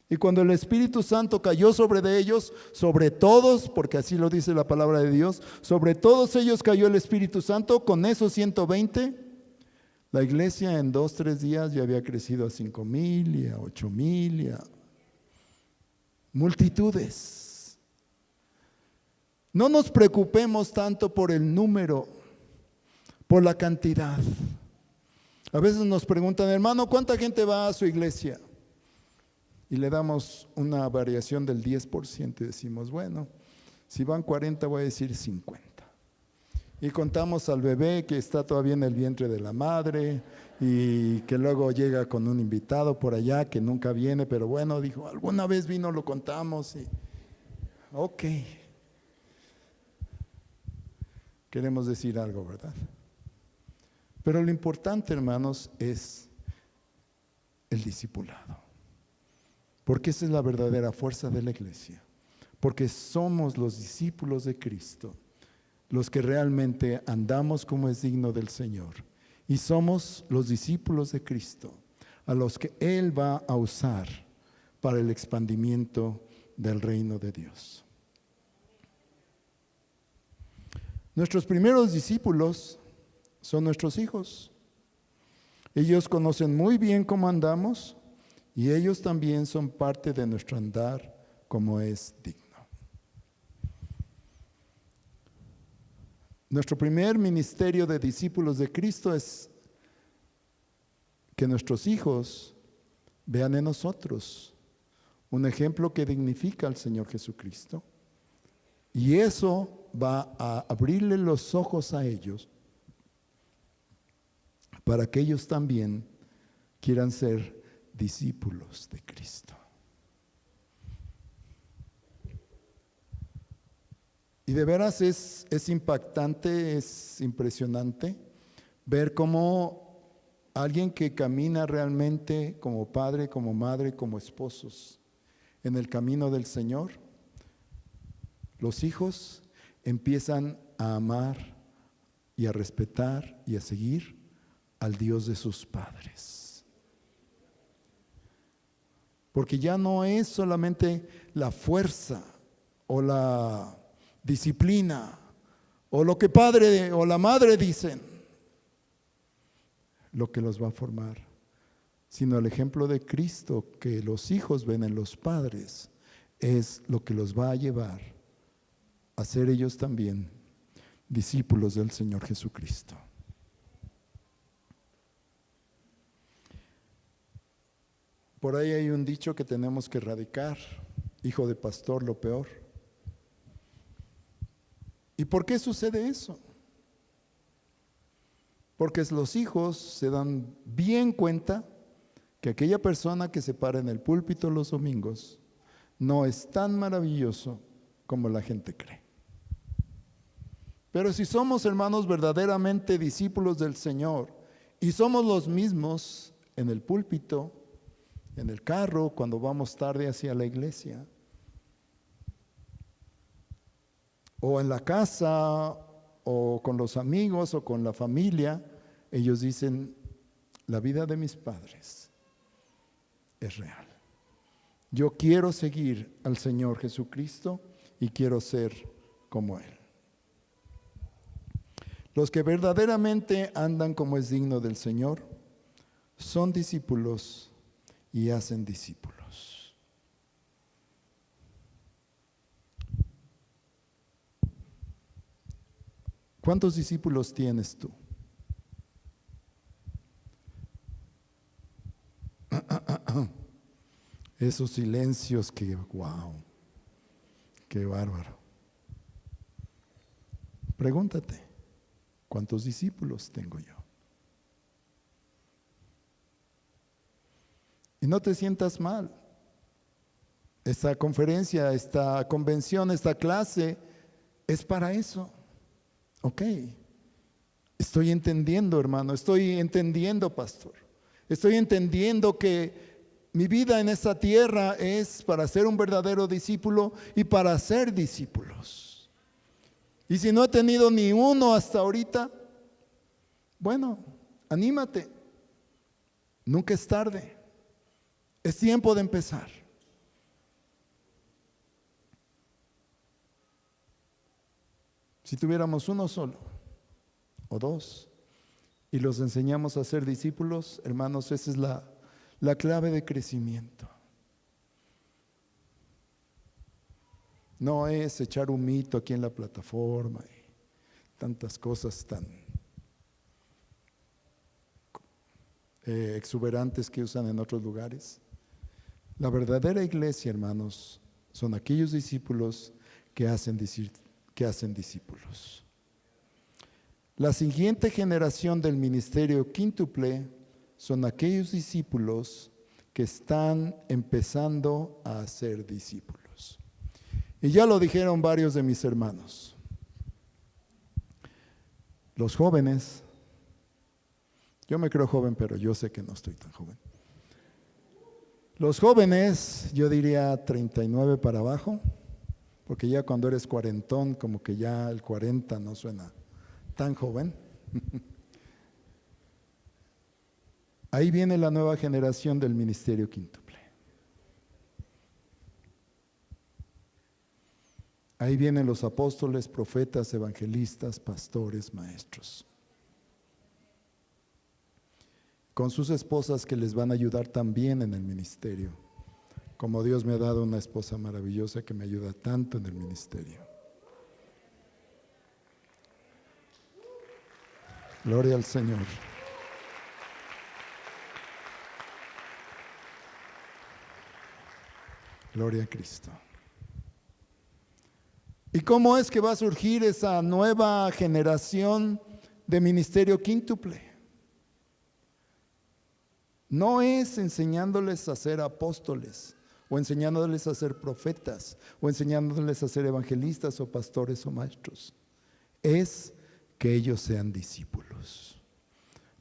Y cuando el Espíritu Santo cayó sobre de ellos, sobre todos, porque así lo dice la palabra de Dios, sobre todos ellos cayó el Espíritu Santo, con esos 120, la iglesia en 2-3 días ya había crecido a 5,000 y a 8,000 y a multitudes. No nos preocupemos tanto por el número, por la cantidad. A veces nos preguntan, hermano, ¿cuánta gente va a su iglesia? Y le damos una variación del 10% y decimos, bueno, si van 40 voy a decir 50. Y contamos al bebé que está todavía en el vientre de la madre y que luego llega con un invitado por allá que nunca viene, pero bueno, dijo, alguna vez vino, lo contamos y ok. Queremos decir algo, ¿verdad? Pero lo importante, hermanos, es el discipulado. Porque esa es la verdadera fuerza de la iglesia. Porque somos los discípulos de Cristo, los que realmente andamos como es digno del Señor. Y somos los discípulos de Cristo, a los que Él va a usar para el expandimiento del reino de Dios. Nuestros primeros discípulos son nuestros hijos. Ellos conocen muy bien cómo andamos y ellos también son parte de nuestro andar como es digno. Nuestro primer ministerio de discípulos de Cristo es que nuestros hijos vean en nosotros un ejemplo que dignifica al Señor Jesucristo. Y eso va a abrirle los ojos a ellos para que ellos también quieran ser discípulos de Cristo. Y de veras es impactante, es impresionante ver cómo alguien que camina realmente como padre, como madre, como esposos en el camino del Señor, los hijos empiezan a amar y a respetar y a seguir al Dios de sus padres. Porque ya no es solamente la fuerza o la disciplina o lo que padre o la madre dicen lo que los va a formar, sino el ejemplo de Cristo que los hijos ven en los padres es lo que los va a llevar a ser ellos también discípulos del Señor Jesucristo. Por ahí hay un dicho que tenemos que erradicar: hijo de pastor, lo peor. ¿Y por qué sucede eso? Porque los hijos se dan bien cuenta que aquella persona que se para en el púlpito los domingos no es tan maravilloso como la gente cree. Pero si somos, hermanos, verdaderamente discípulos del Señor y somos los mismos en el púlpito, en el carro, cuando vamos tarde hacia la iglesia, o en la casa, o con los amigos, o con la familia, ellos dicen, la vida de mis padres es real. Yo quiero seguir al Señor Jesucristo y quiero ser como Él. Los que verdaderamente andan como es digno del Señor son discípulos y hacen discípulos. ¿Cuántos discípulos tienes tú? Esos silencios que, wow, qué bárbaro. Pregúntate, ¿cuántos discípulos tengo yo? Y no te sientas mal. Esta conferencia, esta convención, esta clase es para eso. Ok, estoy entendiendo, hermano, estoy entendiendo, pastor. Estoy entendiendo que mi vida en esta tierra es para ser un verdadero discípulo y para ser discípulos. Y si no he tenido ni uno hasta ahorita, bueno, anímate. Nunca es tarde. Es tiempo de empezar. Si tuviéramos uno solo o dos y los enseñamos a ser discípulos, hermanos, esa es la clave de crecimiento. No es echar un mito aquí en la plataforma y tantas cosas tan exuberantes que usan en otros lugares. La verdadera iglesia, hermanos, son aquellos discípulos que hacen discípulos. La siguiente generación del ministerio quíntuple son aquellos discípulos que están empezando a hacer discípulos. Y ya lo dijeron varios de mis hermanos. Los jóvenes, yo me creo joven, pero yo sé que no estoy tan joven. Los jóvenes, yo diría 39 para abajo, porque ya cuando eres cuarentón, como que ya el 40 no suena tan joven. Ahí viene la nueva generación del ministerio quíntuple. Ahí vienen los apóstoles, profetas, evangelistas, pastores, maestros, con sus esposas que les van a ayudar también en el ministerio, como Dios me ha dado una esposa maravillosa que me ayuda tanto en el ministerio. Gloria al Señor. Gloria a Cristo. ¿Y cómo es que va a surgir esa nueva generación de ministerio quíntuple? No es enseñándoles a ser apóstoles, o enseñándoles a ser profetas, o enseñándoles a ser evangelistas, o pastores, o maestros. Es que ellos sean discípulos,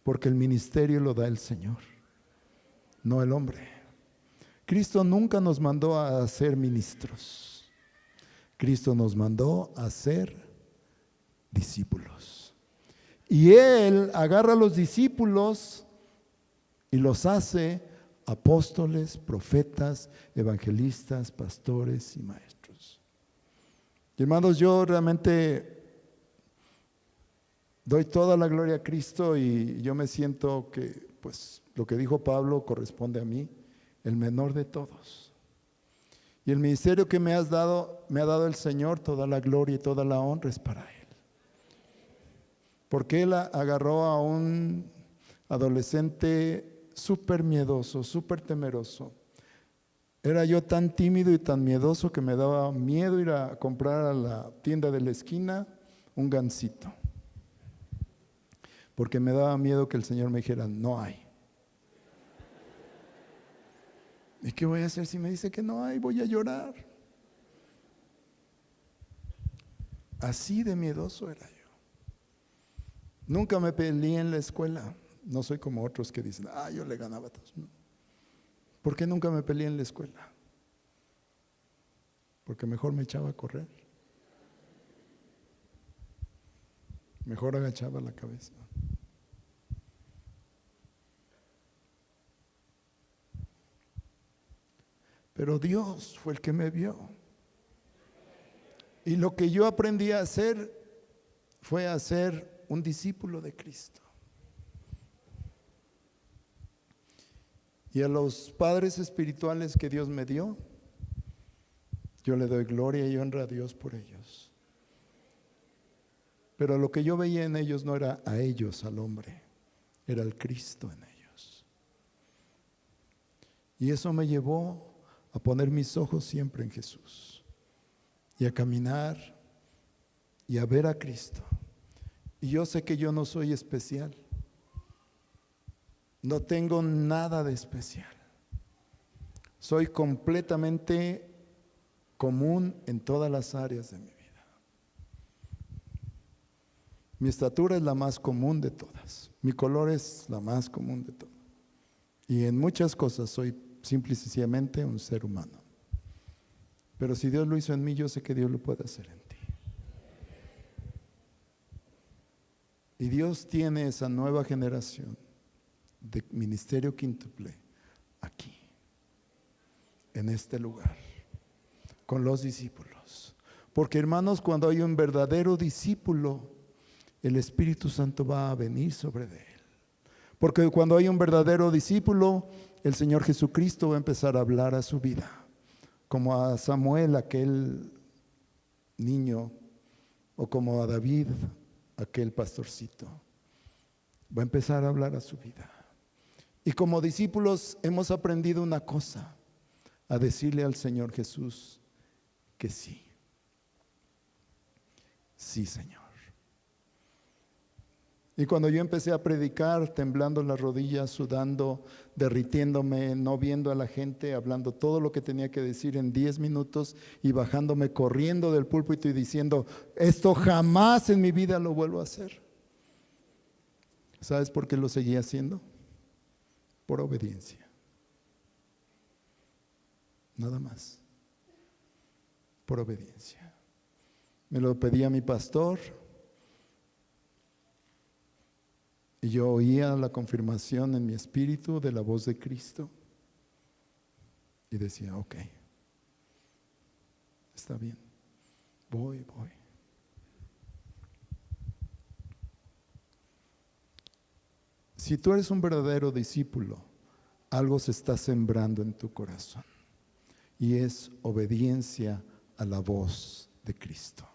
porque el ministerio lo da el Señor, no el hombre. Cristo nunca nos mandó a ser ministros. Cristo nos mandó a ser discípulos. Y Él agarra a los discípulos y los hace apóstoles, profetas, evangelistas, pastores y maestros. Y hermanos, yo realmente doy toda la gloria a Cristo y yo me siento que, pues, lo que dijo Pablo corresponde a mí, el menor de todos. Y el ministerio que me ha dado el Señor, toda la gloria y toda la honra es para Él. Porque Él agarró a un adolescente súper miedoso, súper temeroso. Era yo tan tímido y tan miedoso que me daba miedo ir a comprar a la tienda de la esquina un gansito. Porque me daba miedo que el Señor me dijera, no hay. ¿Y qué voy a hacer si me dice que no hay? Voy a llorar. Así de miedoso era yo. Nunca me peleé en la escuela. No soy como otros que dicen, yo le ganaba a todos. ¿Por qué nunca me peleé en la escuela? Porque mejor me echaba a correr. Mejor agachaba la cabeza. Pero Dios fue el que me vio. Y lo que yo aprendí a hacer fue a ser un discípulo de Cristo. Y a los padres espirituales que Dios me dio, yo le doy gloria y honra a Dios por ellos. Pero lo que yo veía en ellos no era a ellos, al hombre, era el Cristo en ellos. Y eso me llevó a poner mis ojos siempre en Jesús y a caminar y a ver a Cristo. Y yo sé que yo no soy especial, no tengo nada de especial, soy completamente común en todas las áreas de mi vida. Mi estatura es la más común de todas. Mi color es la más común de todas. Y en muchas cosas soy simple y sencillamente un ser humano. Pero si Dios lo hizo en mí, yo sé que Dios lo puede hacer en ti. Y Dios tiene esa nueva generación de ministerio quíntuple aquí, en este lugar, con los discípulos. Porque hermanos, cuando hay un verdadero discípulo, el Espíritu Santo va a venir sobre de él. Porque cuando hay un verdadero discípulo, el Señor Jesucristo va a empezar a hablar a su vida. Como a Samuel, aquel niño, o como a David, aquel pastorcito. Va a empezar a hablar a su vida. Y como discípulos hemos aprendido una cosa, a decirle al Señor Jesús que sí. Sí, Señor. Y cuando yo empecé a predicar, temblando las rodillas, sudando, derritiéndome, no viendo a la gente, hablando todo lo que tenía que decir en 10 minutos y bajándome corriendo del púlpito y diciendo, esto jamás en mi vida lo vuelvo a hacer. ¿Sabes por qué lo seguía haciendo? Por obediencia. Nada más. Por obediencia. Me lo pedía mi pastor. Y yo oía la confirmación en mi espíritu de la voz de Cristo y decía, ok, está bien, voy. Si tú eres un verdadero discípulo, algo se está sembrando en tu corazón y es obediencia a la voz de Cristo.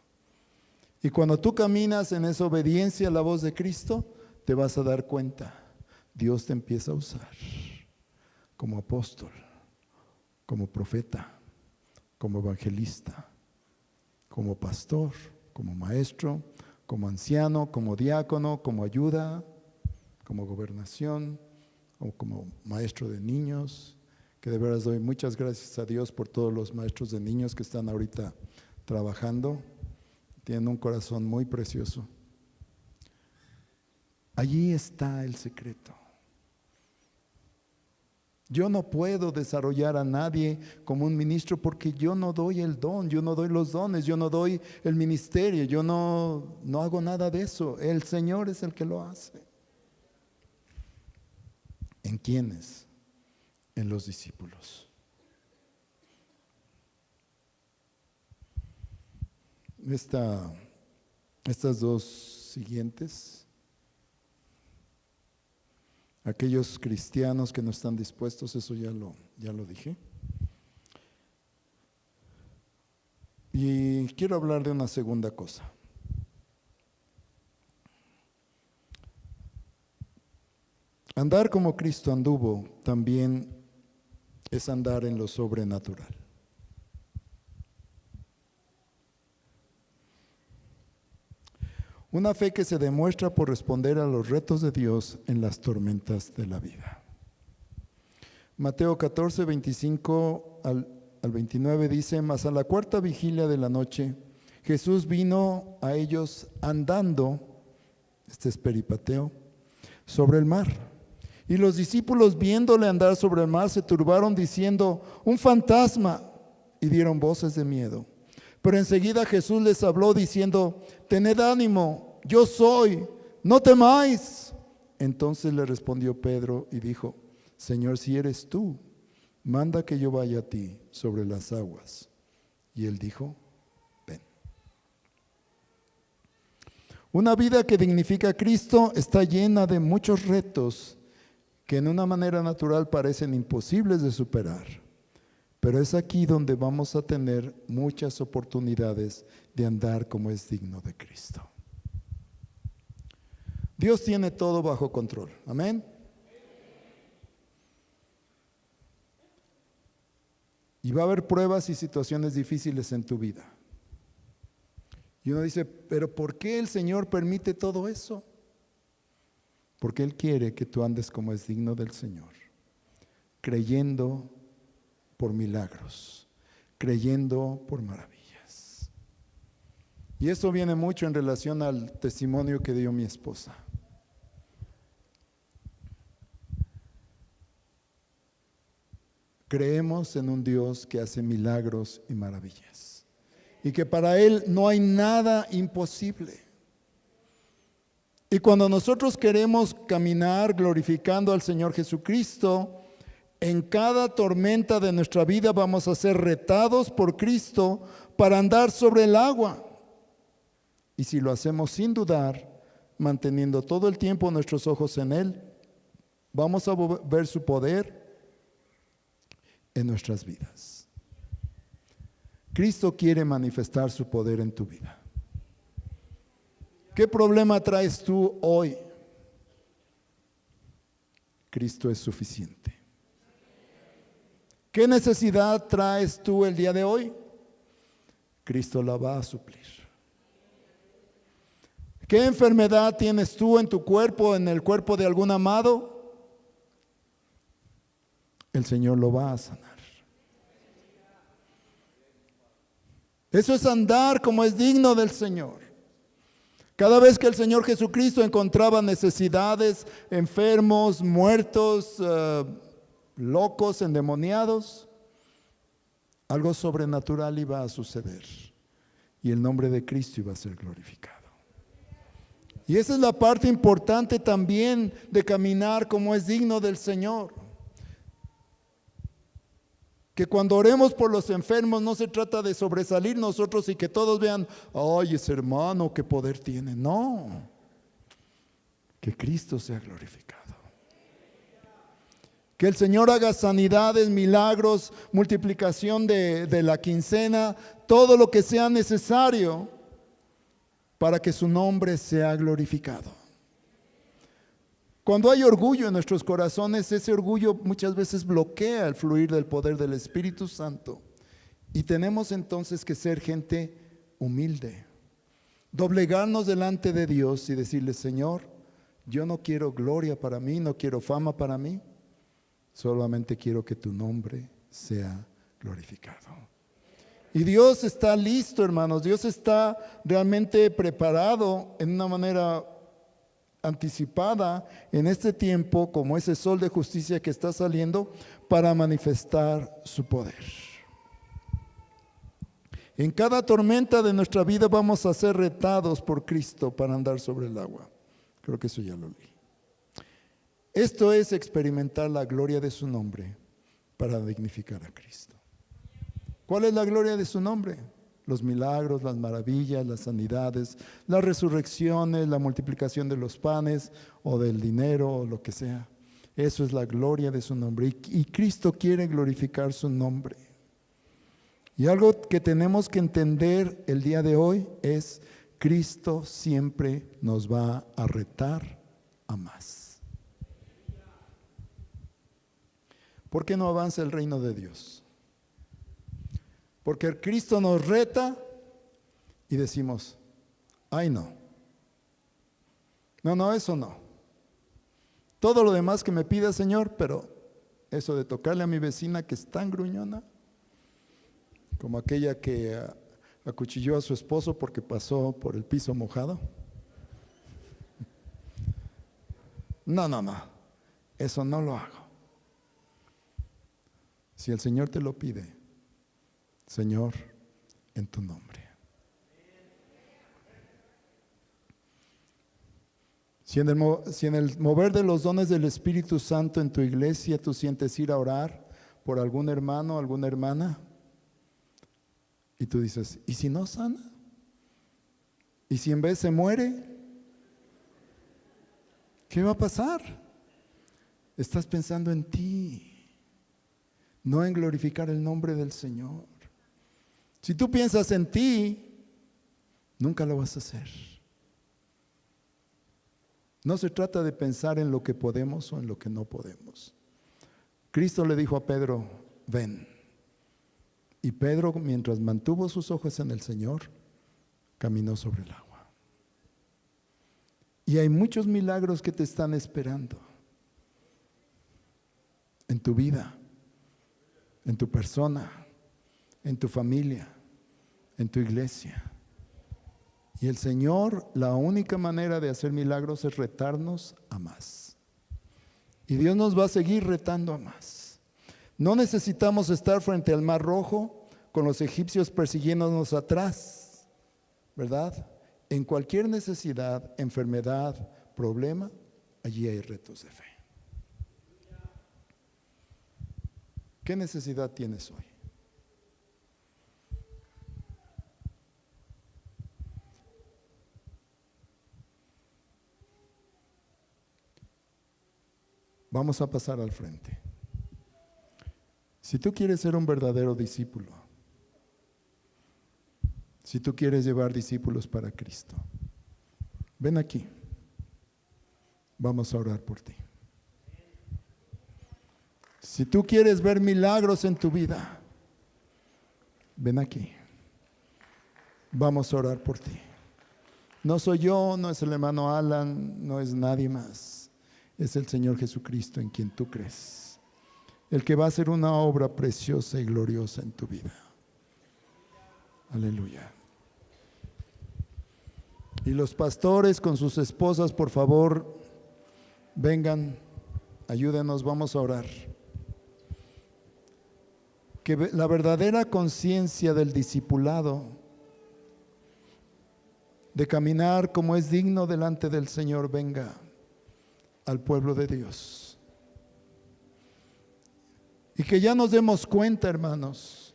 Y cuando tú caminas en esa obediencia a la voz de Cristo, te vas a dar cuenta, Dios te empieza a usar como apóstol, como profeta, como evangelista, como pastor, como maestro, como anciano, como diácono, como ayuda, como gobernación, o como maestro de niños, que de veras doy muchas gracias a Dios por todos los maestros de niños que están ahorita trabajando, tienen un corazón muy precioso. Allí está el secreto. Yo no puedo desarrollar a nadie como un ministro porque yo no doy el don, yo no doy los dones, yo no doy el ministerio, yo no hago nada de eso. El Señor es el que lo hace. ¿En quiénes? En los discípulos. Estas dos siguientes. Aquellos cristianos que no están dispuestos, eso ya lo dije. Y quiero hablar de una segunda cosa. Andar como Cristo anduvo también es andar en lo sobrenatural. Una fe que se demuestra por responder a los retos de Dios en las tormentas de la vida. Mateo 14, 25 al 29 dice, mas a la cuarta vigilia de la noche, Jesús vino a ellos andando, este es peripateo, sobre el mar. Y los discípulos viéndole andar sobre el mar se turbaron diciendo, un fantasma, y dieron voces de miedo. Pero enseguida Jesús les habló diciendo, tened ánimo, yo soy, no temáis. Entonces le respondió Pedro y dijo, Señor, si eres tú, manda que yo vaya a ti sobre las aguas. Y él dijo, ven. Una vida que dignifica a Cristo está llena de muchos retos que en una manera natural parecen imposibles de superar. Pero es aquí donde vamos a tener muchas oportunidades de andar como es digno de Cristo. Dios tiene todo bajo control. Amén. Y va a haber pruebas y situaciones difíciles en tu vida. Y uno dice, pero ¿por qué el Señor permite todo eso? Porque Él quiere que tú andes como es digno del Señor, creyendo por milagros, creyendo por maravillas. Y esto viene mucho en relación al testimonio que dio mi esposa. Creemos en un Dios que hace milagros y maravillas, y que para Él no hay nada imposible. Y cuando nosotros queremos caminar glorificando al Señor Jesucristo, en cada tormenta de nuestra vida vamos a ser retados por Cristo para andar sobre el agua. Y si lo hacemos sin dudar, manteniendo todo el tiempo nuestros ojos en Él, vamos a ver su poder en nuestras vidas. Cristo quiere manifestar su poder en tu vida. ¿Qué problema traes tú hoy? Cristo es suficiente. ¿Qué necesidad traes tú el día de hoy? Cristo la va a suplir. ¿Qué enfermedad tienes tú en tu cuerpo, en el cuerpo de algún amado? El Señor lo va a sanar. Eso es andar como es digno del Señor. Cada vez que el Señor Jesucristo encontraba necesidades, enfermos, muertos, locos, endemoniados, algo sobrenatural iba a suceder y el nombre de Cristo iba a ser glorificado. Y esa es la parte importante también de caminar como es digno del Señor. Que cuando oremos por los enfermos no se trata de sobresalir nosotros y que todos vean, ay, ese hermano qué poder tiene. No, que Cristo sea glorificado. Que el Señor haga sanidades, milagros, multiplicación de la quincena, todo lo que sea necesario para que su nombre sea glorificado. Cuando hay orgullo en nuestros corazones, ese orgullo muchas veces bloquea el fluir del poder del Espíritu Santo. Y tenemos entonces que ser gente humilde, doblegarnos delante de Dios y decirle, Señor, yo no quiero gloria para mí, no quiero fama para mí, solamente quiero que tu nombre sea glorificado. Y Dios está listo, hermanos, Dios está realmente preparado en una manera anticipada en este tiempo, como ese sol de justicia que está saliendo, para manifestar su poder. En cada tormenta de nuestra vida vamos a ser retados por Cristo para andar sobre el agua. Creo que eso ya lo leí. Esto es experimentar la gloria de su nombre para dignificar a Cristo. ¿Cuál es la gloria de su nombre? Los milagros, las maravillas, las sanidades, las resurrecciones, la multiplicación de los panes o del dinero o lo que sea. Eso es la gloria de su nombre. Y Cristo quiere glorificar su nombre. Y algo que tenemos que entender el día de hoy es: Cristo siempre nos va a retar a más. ¿Por qué no avanza el reino de Dios? Porque Cristo nos reta y decimos, ay no, eso no. Todo lo demás que me pida, Señor, pero eso de tocarle a mi vecina que es tan gruñona, como aquella que acuchilló a su esposo porque pasó por el piso mojado. No, eso no lo hago. Si el Señor te lo pide, Señor, en tu nombre. Si en el mover de los dones del Espíritu Santo en tu iglesia tú sientes ir a orar por algún hermano, alguna hermana, y tú dices, ¿y si no sana? ¿Y si en vez se muere? ¿Qué va a pasar? Estás pensando en ti, no en glorificar el nombre del Señor. Si tú piensas en ti, nunca lo vas a hacer. No se trata de pensar en lo que podemos o en lo que no podemos. Cristo le dijo a Pedro, ven. Y Pedro, mientras mantuvo sus ojos en el Señor, caminó sobre el agua. Y hay muchos milagros que te están esperando en tu vida, en tu persona, en tu familia, en tu iglesia. Y el Señor, la única manera de hacer milagros es retarnos a más. Y Dios nos va a seguir retando a más. No necesitamos estar frente al Mar Rojo con los egipcios persiguiéndonos atrás, ¿verdad? En cualquier necesidad, enfermedad, problema, allí hay retos de fe. ¿Qué necesidad tienes hoy? Vamos a pasar al frente. Si tú quieres ser un verdadero discípulo, si tú quieres llevar discípulos para Cristo, ven aquí. Vamos a orar por ti. Si tú quieres ver milagros en tu vida, ven aquí. Vamos a orar por ti. No soy yo, no es el hermano Alan, no es nadie más. Es el Señor Jesucristo en quien tú crees, el que va a hacer una obra preciosa y gloriosa en tu vida. Aleluya. Y los pastores con sus esposas, por favor, vengan, ayúdenos, vamos a orar. Que la verdadera conciencia del discipulado, de caminar como es digno delante del Señor, venga al pueblo de Dios. Y que ya nos demos cuenta, hermanos,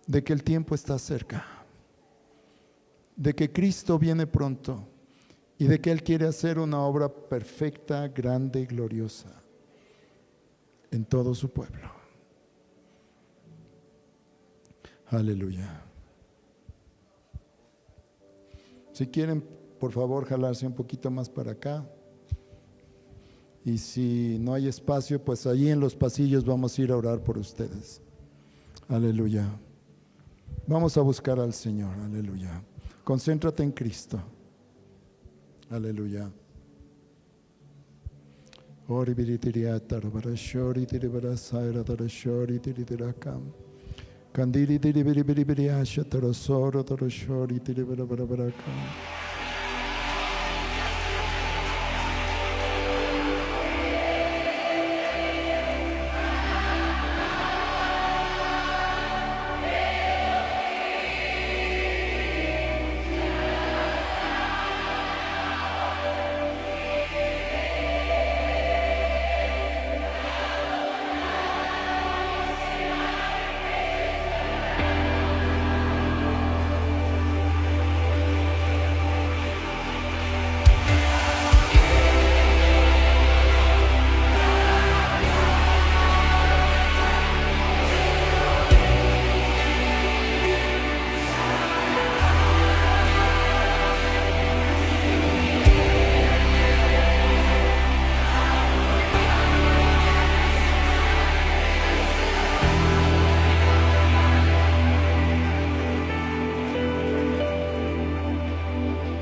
de que el tiempo está cerca, de que Cristo viene pronto y de que Él quiere hacer una obra perfecta, grande y gloriosa en todo su pueblo. Aleluya. Si quieren, por favor, jalarse un poquito más para acá. Y si no hay espacio, pues allí en los pasillos vamos a ir a orar por ustedes. Aleluya. Vamos a buscar al Señor. Aleluya. Concéntrate en Cristo. Aleluya. Ori biritiria tarabara shori tiribara saira tarashori tiritirakam. Kandiri tiribiri biribiri asha tarasoro tarashori tiribara barabarakam.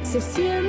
Se siente